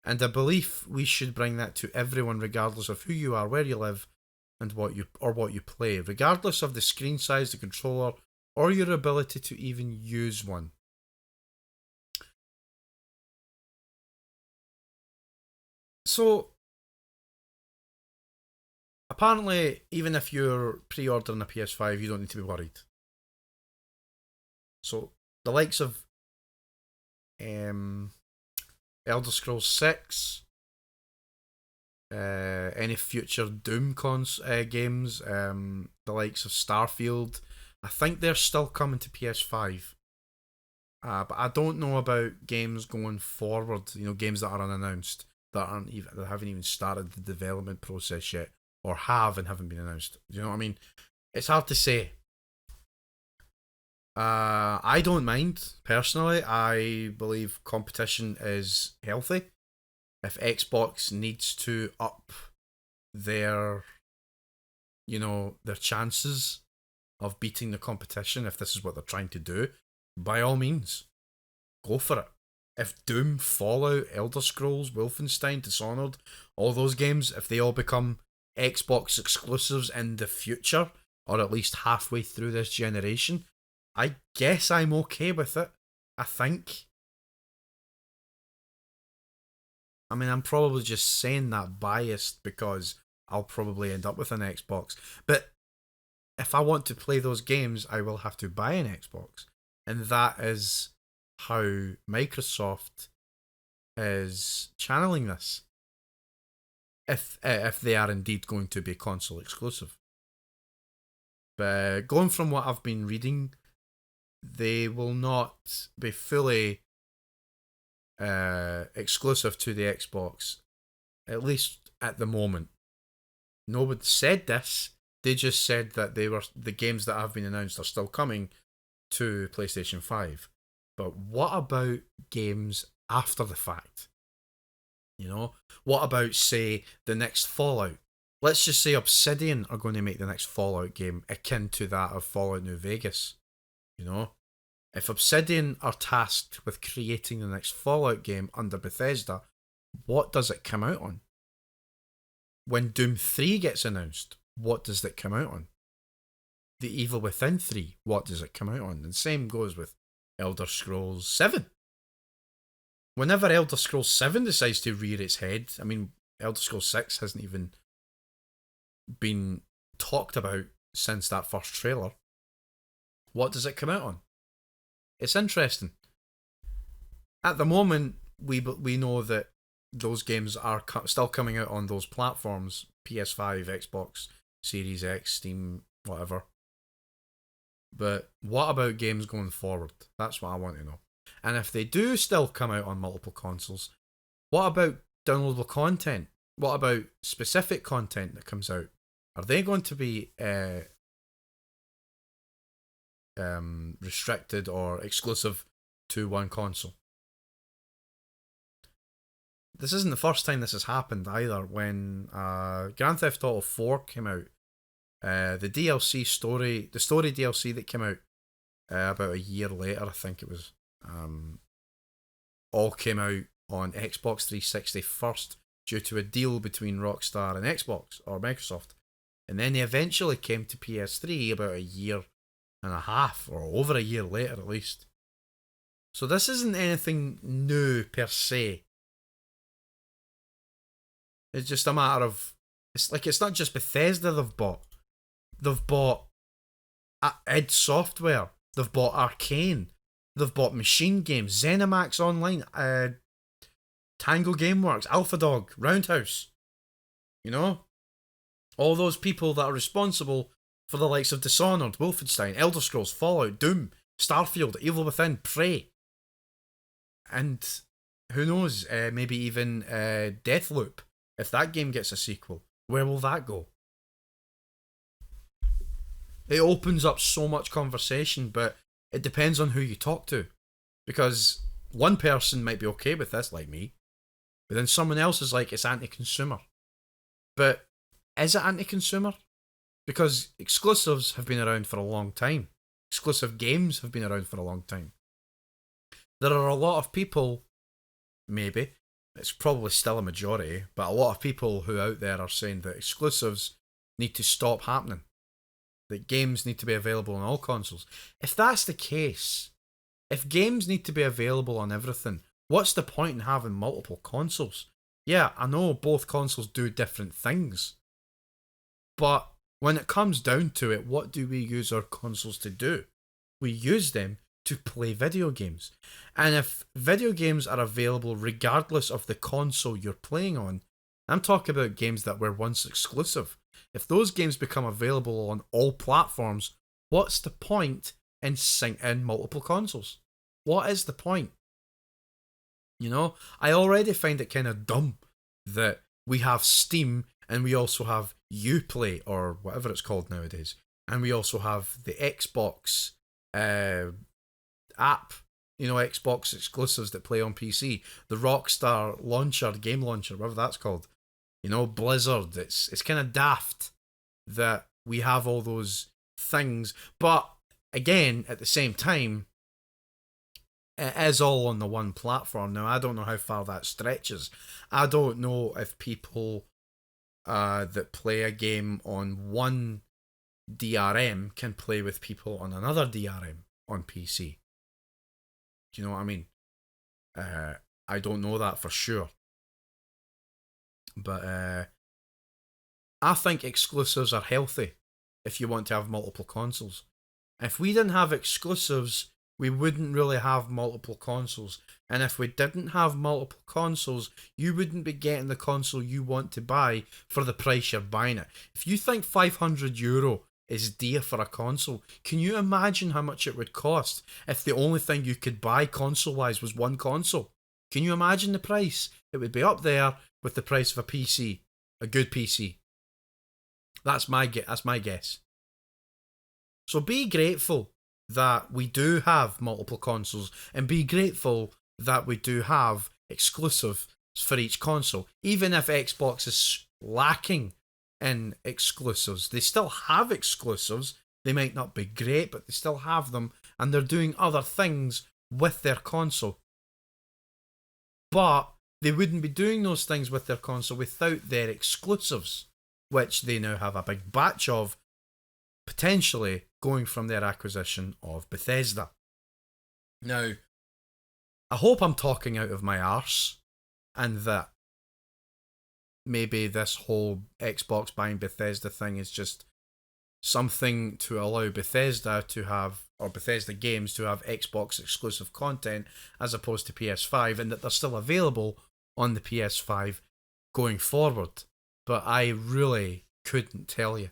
And a belief we should bring that to everyone, regardless of who you are, where you live, and what you play, regardless of the screen size, the controller, or your ability to even use one." So, apparently, even if you're pre-ordering a PS5, you don't need to be worried. So, the likes of Elder Scrolls 6, any future Doom games, the likes of Starfield, I think they're still coming to PS5. But I don't know about games going forward, games that are unannounced, that haven't even started the development process yet, or have and haven't been announced. You know what I mean? It's hard to say. I don't mind, personally. I believe competition is healthy. If Xbox needs to up their chances of beating the competition, if this is what they're trying to do, by all means, go for it. If Doom, Fallout, Elder Scrolls, Wolfenstein, Dishonored, all those games, if they all become Xbox exclusives in the future, or at least halfway through this generation, I guess I'm okay with it. I think. I mean, I'm probably just saying that biased because I'll probably end up with an Xbox. But if I want to play those games, I will have to buy an Xbox. And that is how Microsoft is channeling this. If they are indeed going to be console exclusive. But going from what I've been reading, they will not be fully exclusive to the Xbox, at least at the moment. No one said this. They just said that the games that have been announced are still coming to PlayStation 5. But what about games after the fact? You know, what about, say, the next Fallout? Let's just say Obsidian are going to make the next Fallout game akin to that of Fallout New Vegas. You know, if Obsidian are tasked with creating the next Fallout game under Bethesda, what does it come out on? When Doom 3 gets announced, what does it come out on? The Evil Within 3, what does it come out on? And same goes with Elder Scrolls 7. Whenever Elder Scrolls 7 decides to rear its head, I mean, Elder Scrolls 6 hasn't even been talked about since that first trailer. What does it come out on? It's interesting. At the moment, we know that those games are still coming out on those platforms, PS5, Xbox Series X, Steam, whatever. But what about games going forward? That's what I want to know. And if they do still come out on multiple consoles, what about downloadable content? What about specific content that comes out? Are they going to be restricted or exclusive to one console? This isn't the first time this has happened either. When Grand Theft Auto 4 came out, the story DLC that came out about a year later, I think it was, all came out on Xbox 360 first due to a deal between Rockstar and Xbox or Microsoft. And then they eventually came to PS3 about a year and a half, or over a year later at least. So this isn't anything new per se. It's just a matter of, it's not just Bethesda they've bought. They've bought id Software. They've bought Arcane. They've bought Machine Games, ZeniMax Online, Tango Gameworks, AlphaDog, Roundhouse. You know? All those people that are responsible for the likes of Dishonored, Wolfenstein, Elder Scrolls, Fallout, Doom, Starfield, Evil Within, Prey. And who knows, maybe even Deathloop. If that game gets a sequel, where will that go? It opens up so much conversation, but it depends on who you talk to. Because one person might be okay with this, like me, but then someone else is like, it's anti-consumer. But is it anti-consumer? Because exclusives have been around for a long time. Exclusive games have been around for a long time. There are a lot of people, maybe, it's probably still a majority, but a lot of people who out there are saying that exclusives need to stop happening. That games need to be available on all consoles. If that's the case, if games need to be available on everything, what's the point in having multiple consoles? Yeah, I know both consoles do different things, but when it comes down to it, what do we use our consoles to do? We use them to play video games. And if video games are available regardless of the console you're playing on, I'm talking about games that were once exclusive. If those games become available on all platforms, what's the point in multiple consoles? What is the point? You know, I already find it kind of dumb that we have Steam and we also have Uplay, or whatever it's called nowadays, and we also have the Xbox app, you know, Xbox exclusives that play on PC, the Rockstar launcher, game launcher, whatever that's called, you know, Blizzard. It's kind of daft that we have all those things, but again, at the same time, it is all on the one platform. Now, I don't know how far that stretches. I don't know if people that play a game on one DRM can play with people on another DRM on PC. Do you know what I mean? I don't know that for sure. But I think exclusives are healthy if you want to have multiple consoles. If we didn't have exclusives, we wouldn't really have multiple consoles. And if we didn't have multiple consoles, you wouldn't be getting the console you want to buy for the price you're buying it. If you think €500 is dear for a console, can you imagine how much it would cost if the only thing you could buy console-wise was one console? Can you imagine the price? It would be up there with the price of a PC, a good PC. That's my guess. So be grateful that we do have multiple consoles, and be grateful that we do have exclusives for each console. Even if Xbox is lacking in exclusives, they still have exclusives. They might not be great, but they still have them, and they're doing other things with their console. But they wouldn't be doing those things with their console without their exclusives, which they now have a big batch of, potentially going from their acquisition of Bethesda. Now, I hope I'm talking out of my arse, and that maybe this whole Xbox buying Bethesda thing is just something to allow Bethesda to have, or Bethesda games to have Xbox exclusive content as opposed to PS5, and that they're still available on the PS5 going forward. But I really couldn't tell you.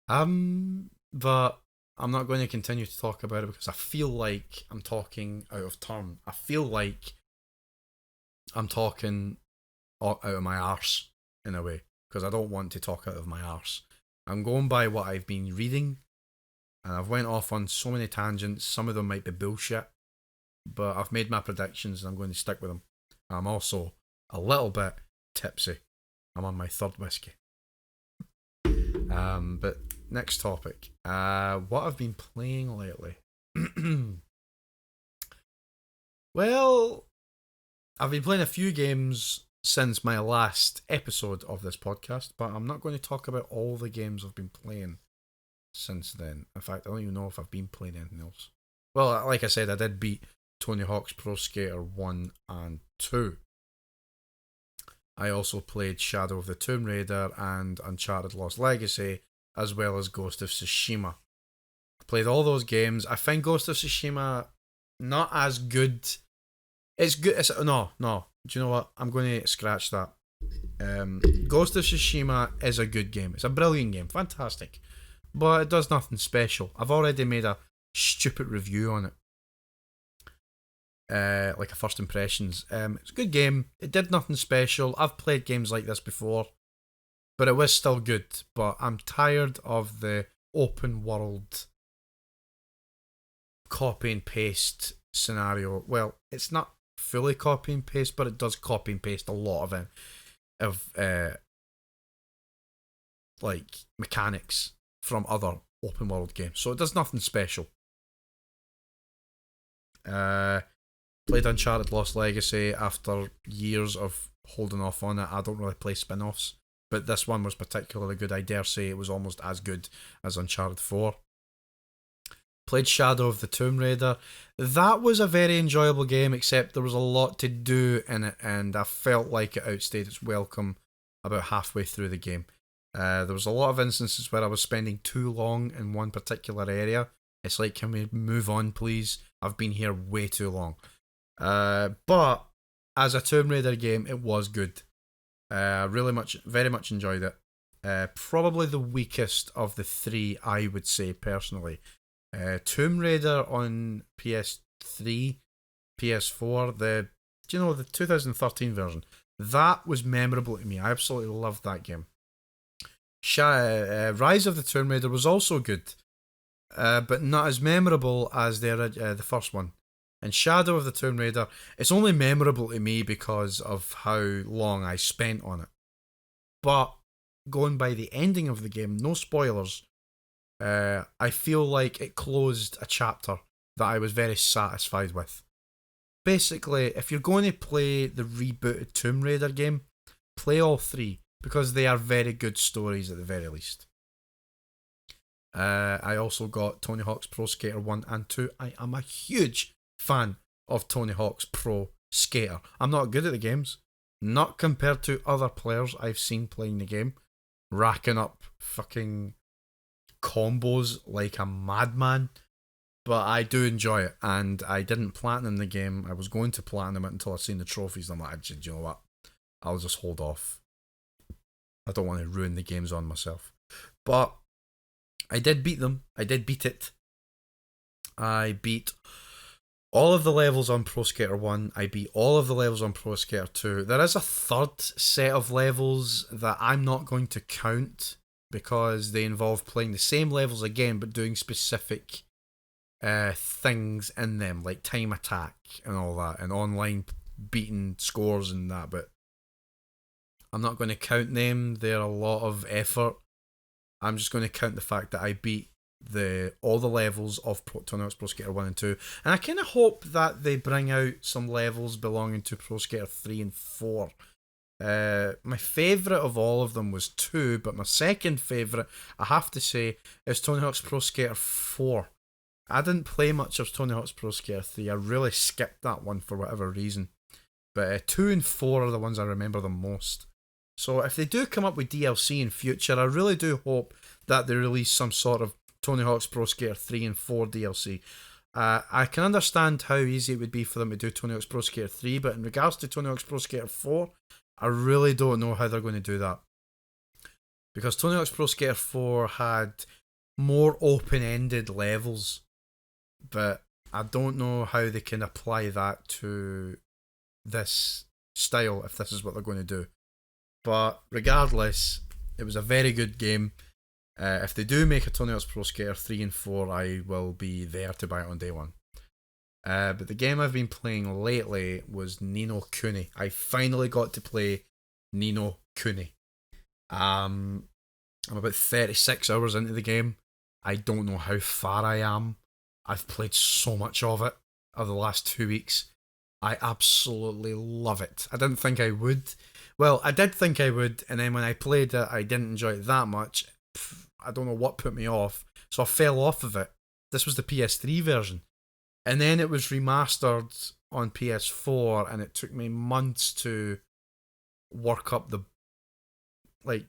But I'm not going to continue to talk about it because I feel like I'm talking out of turn. I feel like I'm talking out of my arse in a way, because I don't want to talk out of my arse. I'm going by what I've been reading, and I've went off on so many tangents. Some of them might be bullshit, but I've made my predictions and I'm going to stick with them. I'm also a little bit tipsy. I'm on my third whiskey. But next topic. What I've been playing lately. Well, I've been playing a few games since my last episode of this podcast, but I'm not going to talk about all the games I've been playing since then. In fact, I don't even know if I've been playing anything else. Well, like I said, I did beat Tony Hawk's Pro Skater 1 and 2. I also played Shadow of the Tomb Raider and Uncharted Lost Legacy, as well as Ghost of Tsushima. I played all those games. I find Ghost of Tsushima not as good. It's good. No. Do you know what? I'm going to scratch that. Ghost of Tsushima is a good game. It's a brilliant game. Fantastic. But it does nothing special. I've already made a stupid review on it. Like a first impressions. It's a good game. It did nothing special. I've played games like this before, but it was still good. But I'm tired of the open world copy and paste scenario. Well, it's not fully copy and paste, but it does copy and paste a lot of it, like mechanics from other open world games. So it does nothing special. Played Uncharted Lost Legacy after years of holding off on it. I don't really play spin-offs, but this one was particularly good. I dare say it was almost as good as Uncharted 4. Played Shadow of the Tomb Raider. That was a very enjoyable game, except there was a lot to do in it, and I felt like it outstayed its welcome about halfway through the game. There was a lot of instances where I was spending too long in one particular area. It's like, can we move on, please? I've been here way too long. But as a Tomb Raider game, it was good. Very much enjoyed it. Probably the weakest of the three, I would say personally. Tomb Raider on PS3, PS4, the 2013 version. That was memorable to me. I absolutely loved that game. Rise of the Tomb Raider was also good, but not as memorable as the first one. And Shadow of the Tomb Raider, it's only memorable to me because of how long I spent on it. But going by the ending of the game, no spoilers, I feel like it closed a chapter that I was very satisfied with. Basically, if you're going to play the rebooted Tomb Raider game, play all three, because they are very good stories at the very least. I also got Tony Hawk's Pro Skater 1 and 2. I am a huge fan of Tony Hawk's Pro Skater. I'm not good at the games, not compared to other players I've seen playing the game, racking up fucking combos like a madman. But I do enjoy it, and I didn't platinum the game. I was going to platinum it until I seen the trophies, and I'm like, you know what? I'll just hold off. I don't want to ruin the games on myself. But I did beat them. I did beat it. I beat all of the levels on Pro Skater 1. I beat all of the levels on Pro Skater 2. There is a third set of levels that I'm not going to count because they involve playing the same levels again but doing specific things in them, like time attack and all that, and online beating scores and that, but I'm not going to count them. They're a lot of effort. I'm just going to count the fact that I beat all the levels of Tony Hawk's Pro Skater 1 and 2, and I kind of hope that they bring out some levels belonging to Pro Skater 3 and 4. My favourite of all of them was 2, but my second favourite, I have to say, is Tony Hawk's Pro Skater 4. I didn't play much of Tony Hawk's Pro Skater 3. I really skipped that one for whatever reason. But 2 and 4 are the ones I remember the most. So if they do come up with DLC in future, I really do hope that they release some sort of Tony Hawk's Pro Skater 3 and 4 DLC. I can understand how easy it would be for them to do Tony Hawk's Pro Skater 3, but in regards to Tony Hawk's Pro Skater 4, I really don't know how they're going to do that. Because Tony Hawk's Pro Skater 4 had more open-ended levels, but I don't know how they can apply that to this style if this is what they're going to do. But regardless, it was a very good game. If they do make a Tony Hawk's Pro Skater 3 and 4, I will be there to buy it on day one. But the game I've been playing lately was Ni no Kuni. I finally got to play Ni no Kuni. I'm about 36 hours into the game. I don't know how far I am. I've played so much of it over the last 2 weeks. I absolutely love it. I didn't think I would. Well, I did think I would, and then when I played it, I didn't enjoy it that much. I don't know what put me off, so I fell off of it. This was the PS3 version. And then it was remastered on PS4, and it took me months to work up the... It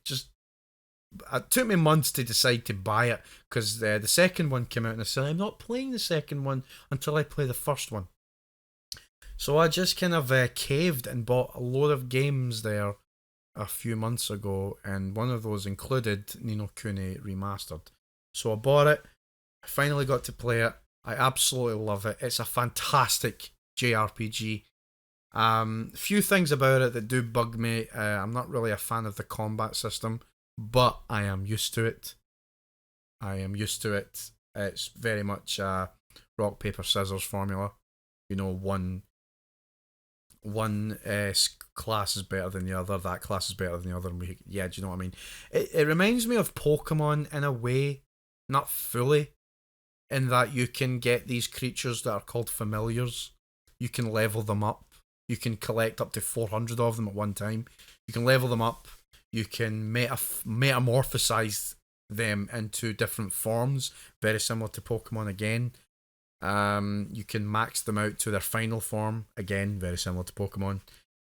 took me months to decide to buy it, because the second one came out, and I said, I'm not playing the second one until I play the first one. So I just kind of caved and bought a load of games there a few months ago, and one of those included Ni no Kuni Remastered. So I bought it, I finally got to play it, I absolutely love it. It's a fantastic JRPG. Few things about it that do bug me. I'm not really a fan of the combat system, but I am used to it. It's very much a rock, paper, scissors formula. You know, one class is better than the other, that class is better than the other, and do you know what I mean? It reminds me of Pokemon in a way, not fully, in that you can get these creatures that are called familiars. You can level them up. You can collect up to 400 of them at one time. You can level them up. You can metamorphosize them into different forms, very similar to Pokemon again. You can max them out to their final form, again, very similar to Pokemon.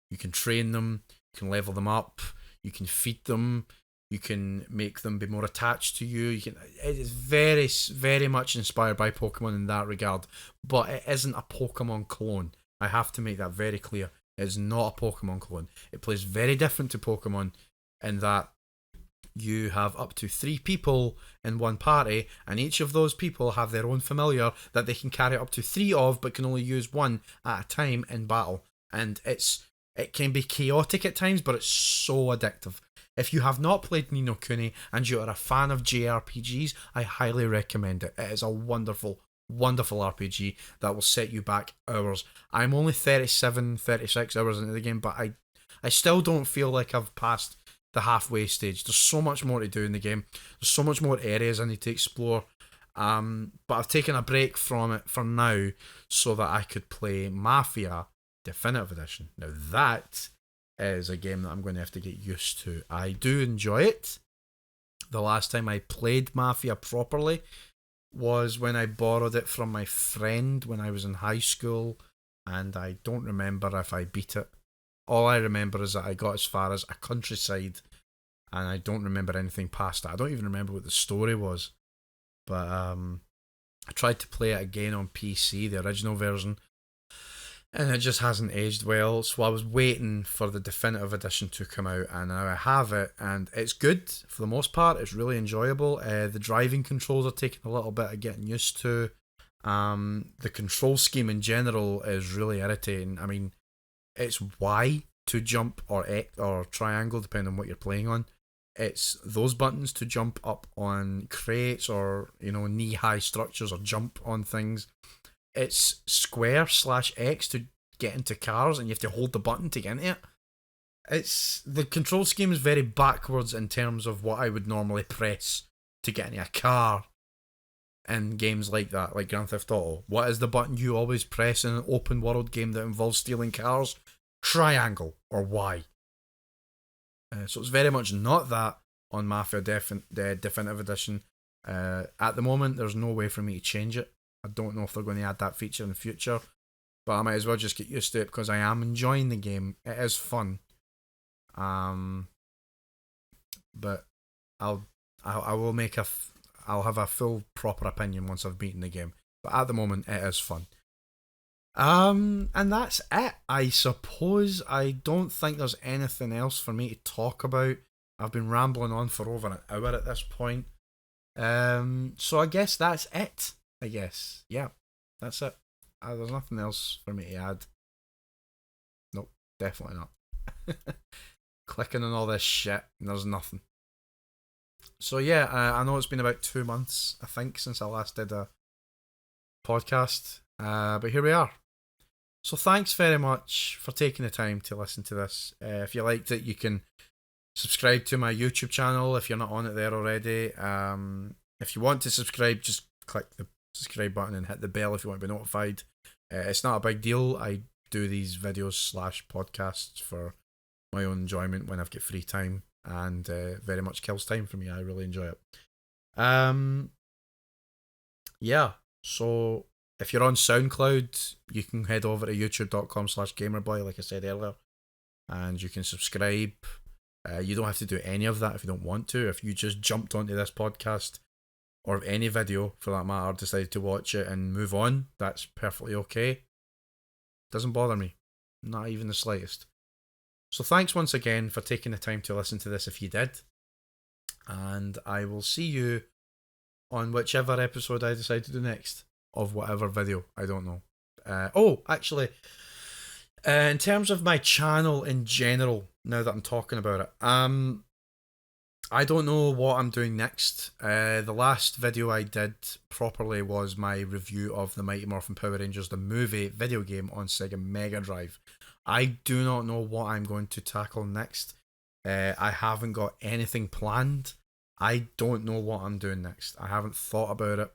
You can train them, you can level them up, you can feed them, you can make them be more attached to you. It is very, very much inspired by Pokemon in that regard, but it isn't a Pokemon clone. I have to make that very clear. It is not a Pokemon clone. It plays very different to Pokemon in that you have up to 3 people in one party, and each of those people have their own familiar that they can carry up to 3 of, but can only use 1 at a time in battle. And it can be chaotic at times, but it's so addictive. If you have not played Ni no Kuni and you are a fan of JRPGs, I highly recommend it. It is a wonderful, wonderful RPG that will set you back hours. I'm only 36 hours into the game, but I still don't feel like I've passed the halfway stage. There's so much more to do in the game. There's so much more areas I need to explore. But I've taken a break from it for now so that I could play Mafia Definitive Edition. Now that is a game that I'm going to have to get used to. I do enjoy it. The last time I played Mafia properly was when I borrowed it from my friend when I was in high school, and I don't remember if I beat it. All I remember is that I got as far as a countryside, and I don't remember anything past that. I don't even remember what the story was. But I tried to play it again on PC, the original version, and it just hasn't aged well. So I was waiting for the definitive edition to come out, and now I have it, and it's good for the most part. It's really enjoyable. The driving controls are taking a little bit of getting used to. The control scheme in general is really irritating. I mean, it's Y to jump or X or triangle, depending on what you're playing on. It's those buttons to jump up on crates or, knee-high structures or jump on things. It's square/X to get into cars, and you have to hold the button to get into it. The control scheme is very backwards in terms of what I would normally press to get into a car in games like that, like Grand Theft Auto. What is the button you always press in an open world game that involves stealing cars? Triangle or Y. So it's very much not that on Mafia Definitive Edition. At the moment, there's no way for me to change it. I don't know if they're going to add that feature in the future, but I might as well just get used to it because I am enjoying the game. It is fun. But I'll have a full proper opinion once I've beaten the game. But at the moment, it is fun. And that's it, I suppose. I don't think there's anything else for me to talk about. I've been rambling on for over an hour at this point. So I guess that's it. Yeah, that's it. There's nothing else for me to add. Nope, definitely not. Clicking on all this shit, and there's nothing. So yeah, I know it's been about 2 months, I think, since I last did a podcast. But here we are. So thanks very much for taking the time to listen to this. If you liked it, you can subscribe to my YouTube channel if you're not on it there already. If you want to subscribe, just click the subscribe button and hit the bell if you want to be notified. It's not a big deal. I do these videos / podcasts for my own enjoyment when I've got free time, and very much kills time for me. I really enjoy it. Yeah, so if you're on SoundCloud, you can head over to youtube.com/gamerboy, like I said earlier, and you can subscribe. You don't have to do any of that if you don't want to. If you just jumped onto this podcast, or any video for that matter, decided to watch it and move on, that's perfectly okay. Doesn't bother me. Not even the slightest. So thanks once again for taking the time to listen to this if you did. And I will see you on whichever episode I decide to do next of whatever video. I don't know. Actually, in terms of my channel in general, now that I'm talking about it, I don't know what I'm doing next. The last video I did properly was my review of the Mighty Morphin Power Rangers, the movie video game on Sega Mega Drive. I do not know what I'm going to tackle next. I haven't got anything planned. I don't know what I'm doing next. I haven't thought about it.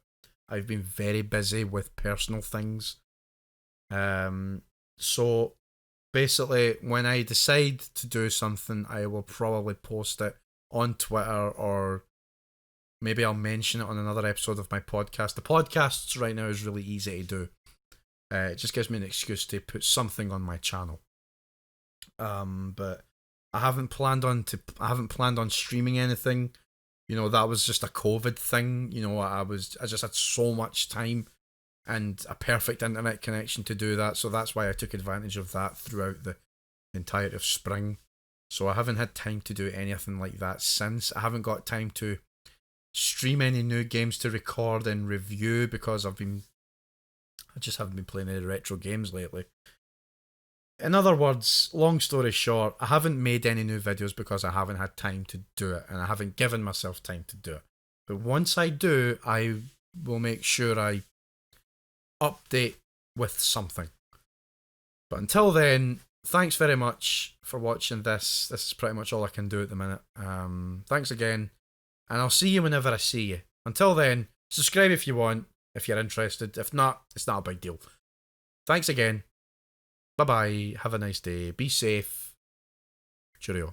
I've been very busy with personal things. So basically, when I decide to do something, I will probably post it on Twitter, or maybe I'll mention it on another episode of my podcast. The podcasts right now is really easy to do. It just gives me an excuse to put something on my channel. But I haven't planned on streaming anything. That was just a COVID thing. I just had so much time and a perfect internet connection to do that. So that's why I took advantage of that throughout the entirety of spring. So I haven't had time to do anything like that since. I haven't got time to stream any new games to record and review because I just haven't been playing any retro games lately. In other words, long story short, I haven't made any new videos because I haven't had time to do it, and I haven't given myself time to do it. But once I do, I will make sure I update with something. But until then, thanks very much for watching this. This is pretty much all I can do at the minute. Thanks again, and I'll see you whenever I see you. Until then, subscribe if you want, if you're interested. If not, it's not a big deal. Thanks again. Bye-bye. Have a nice day. Be safe. Cheerio.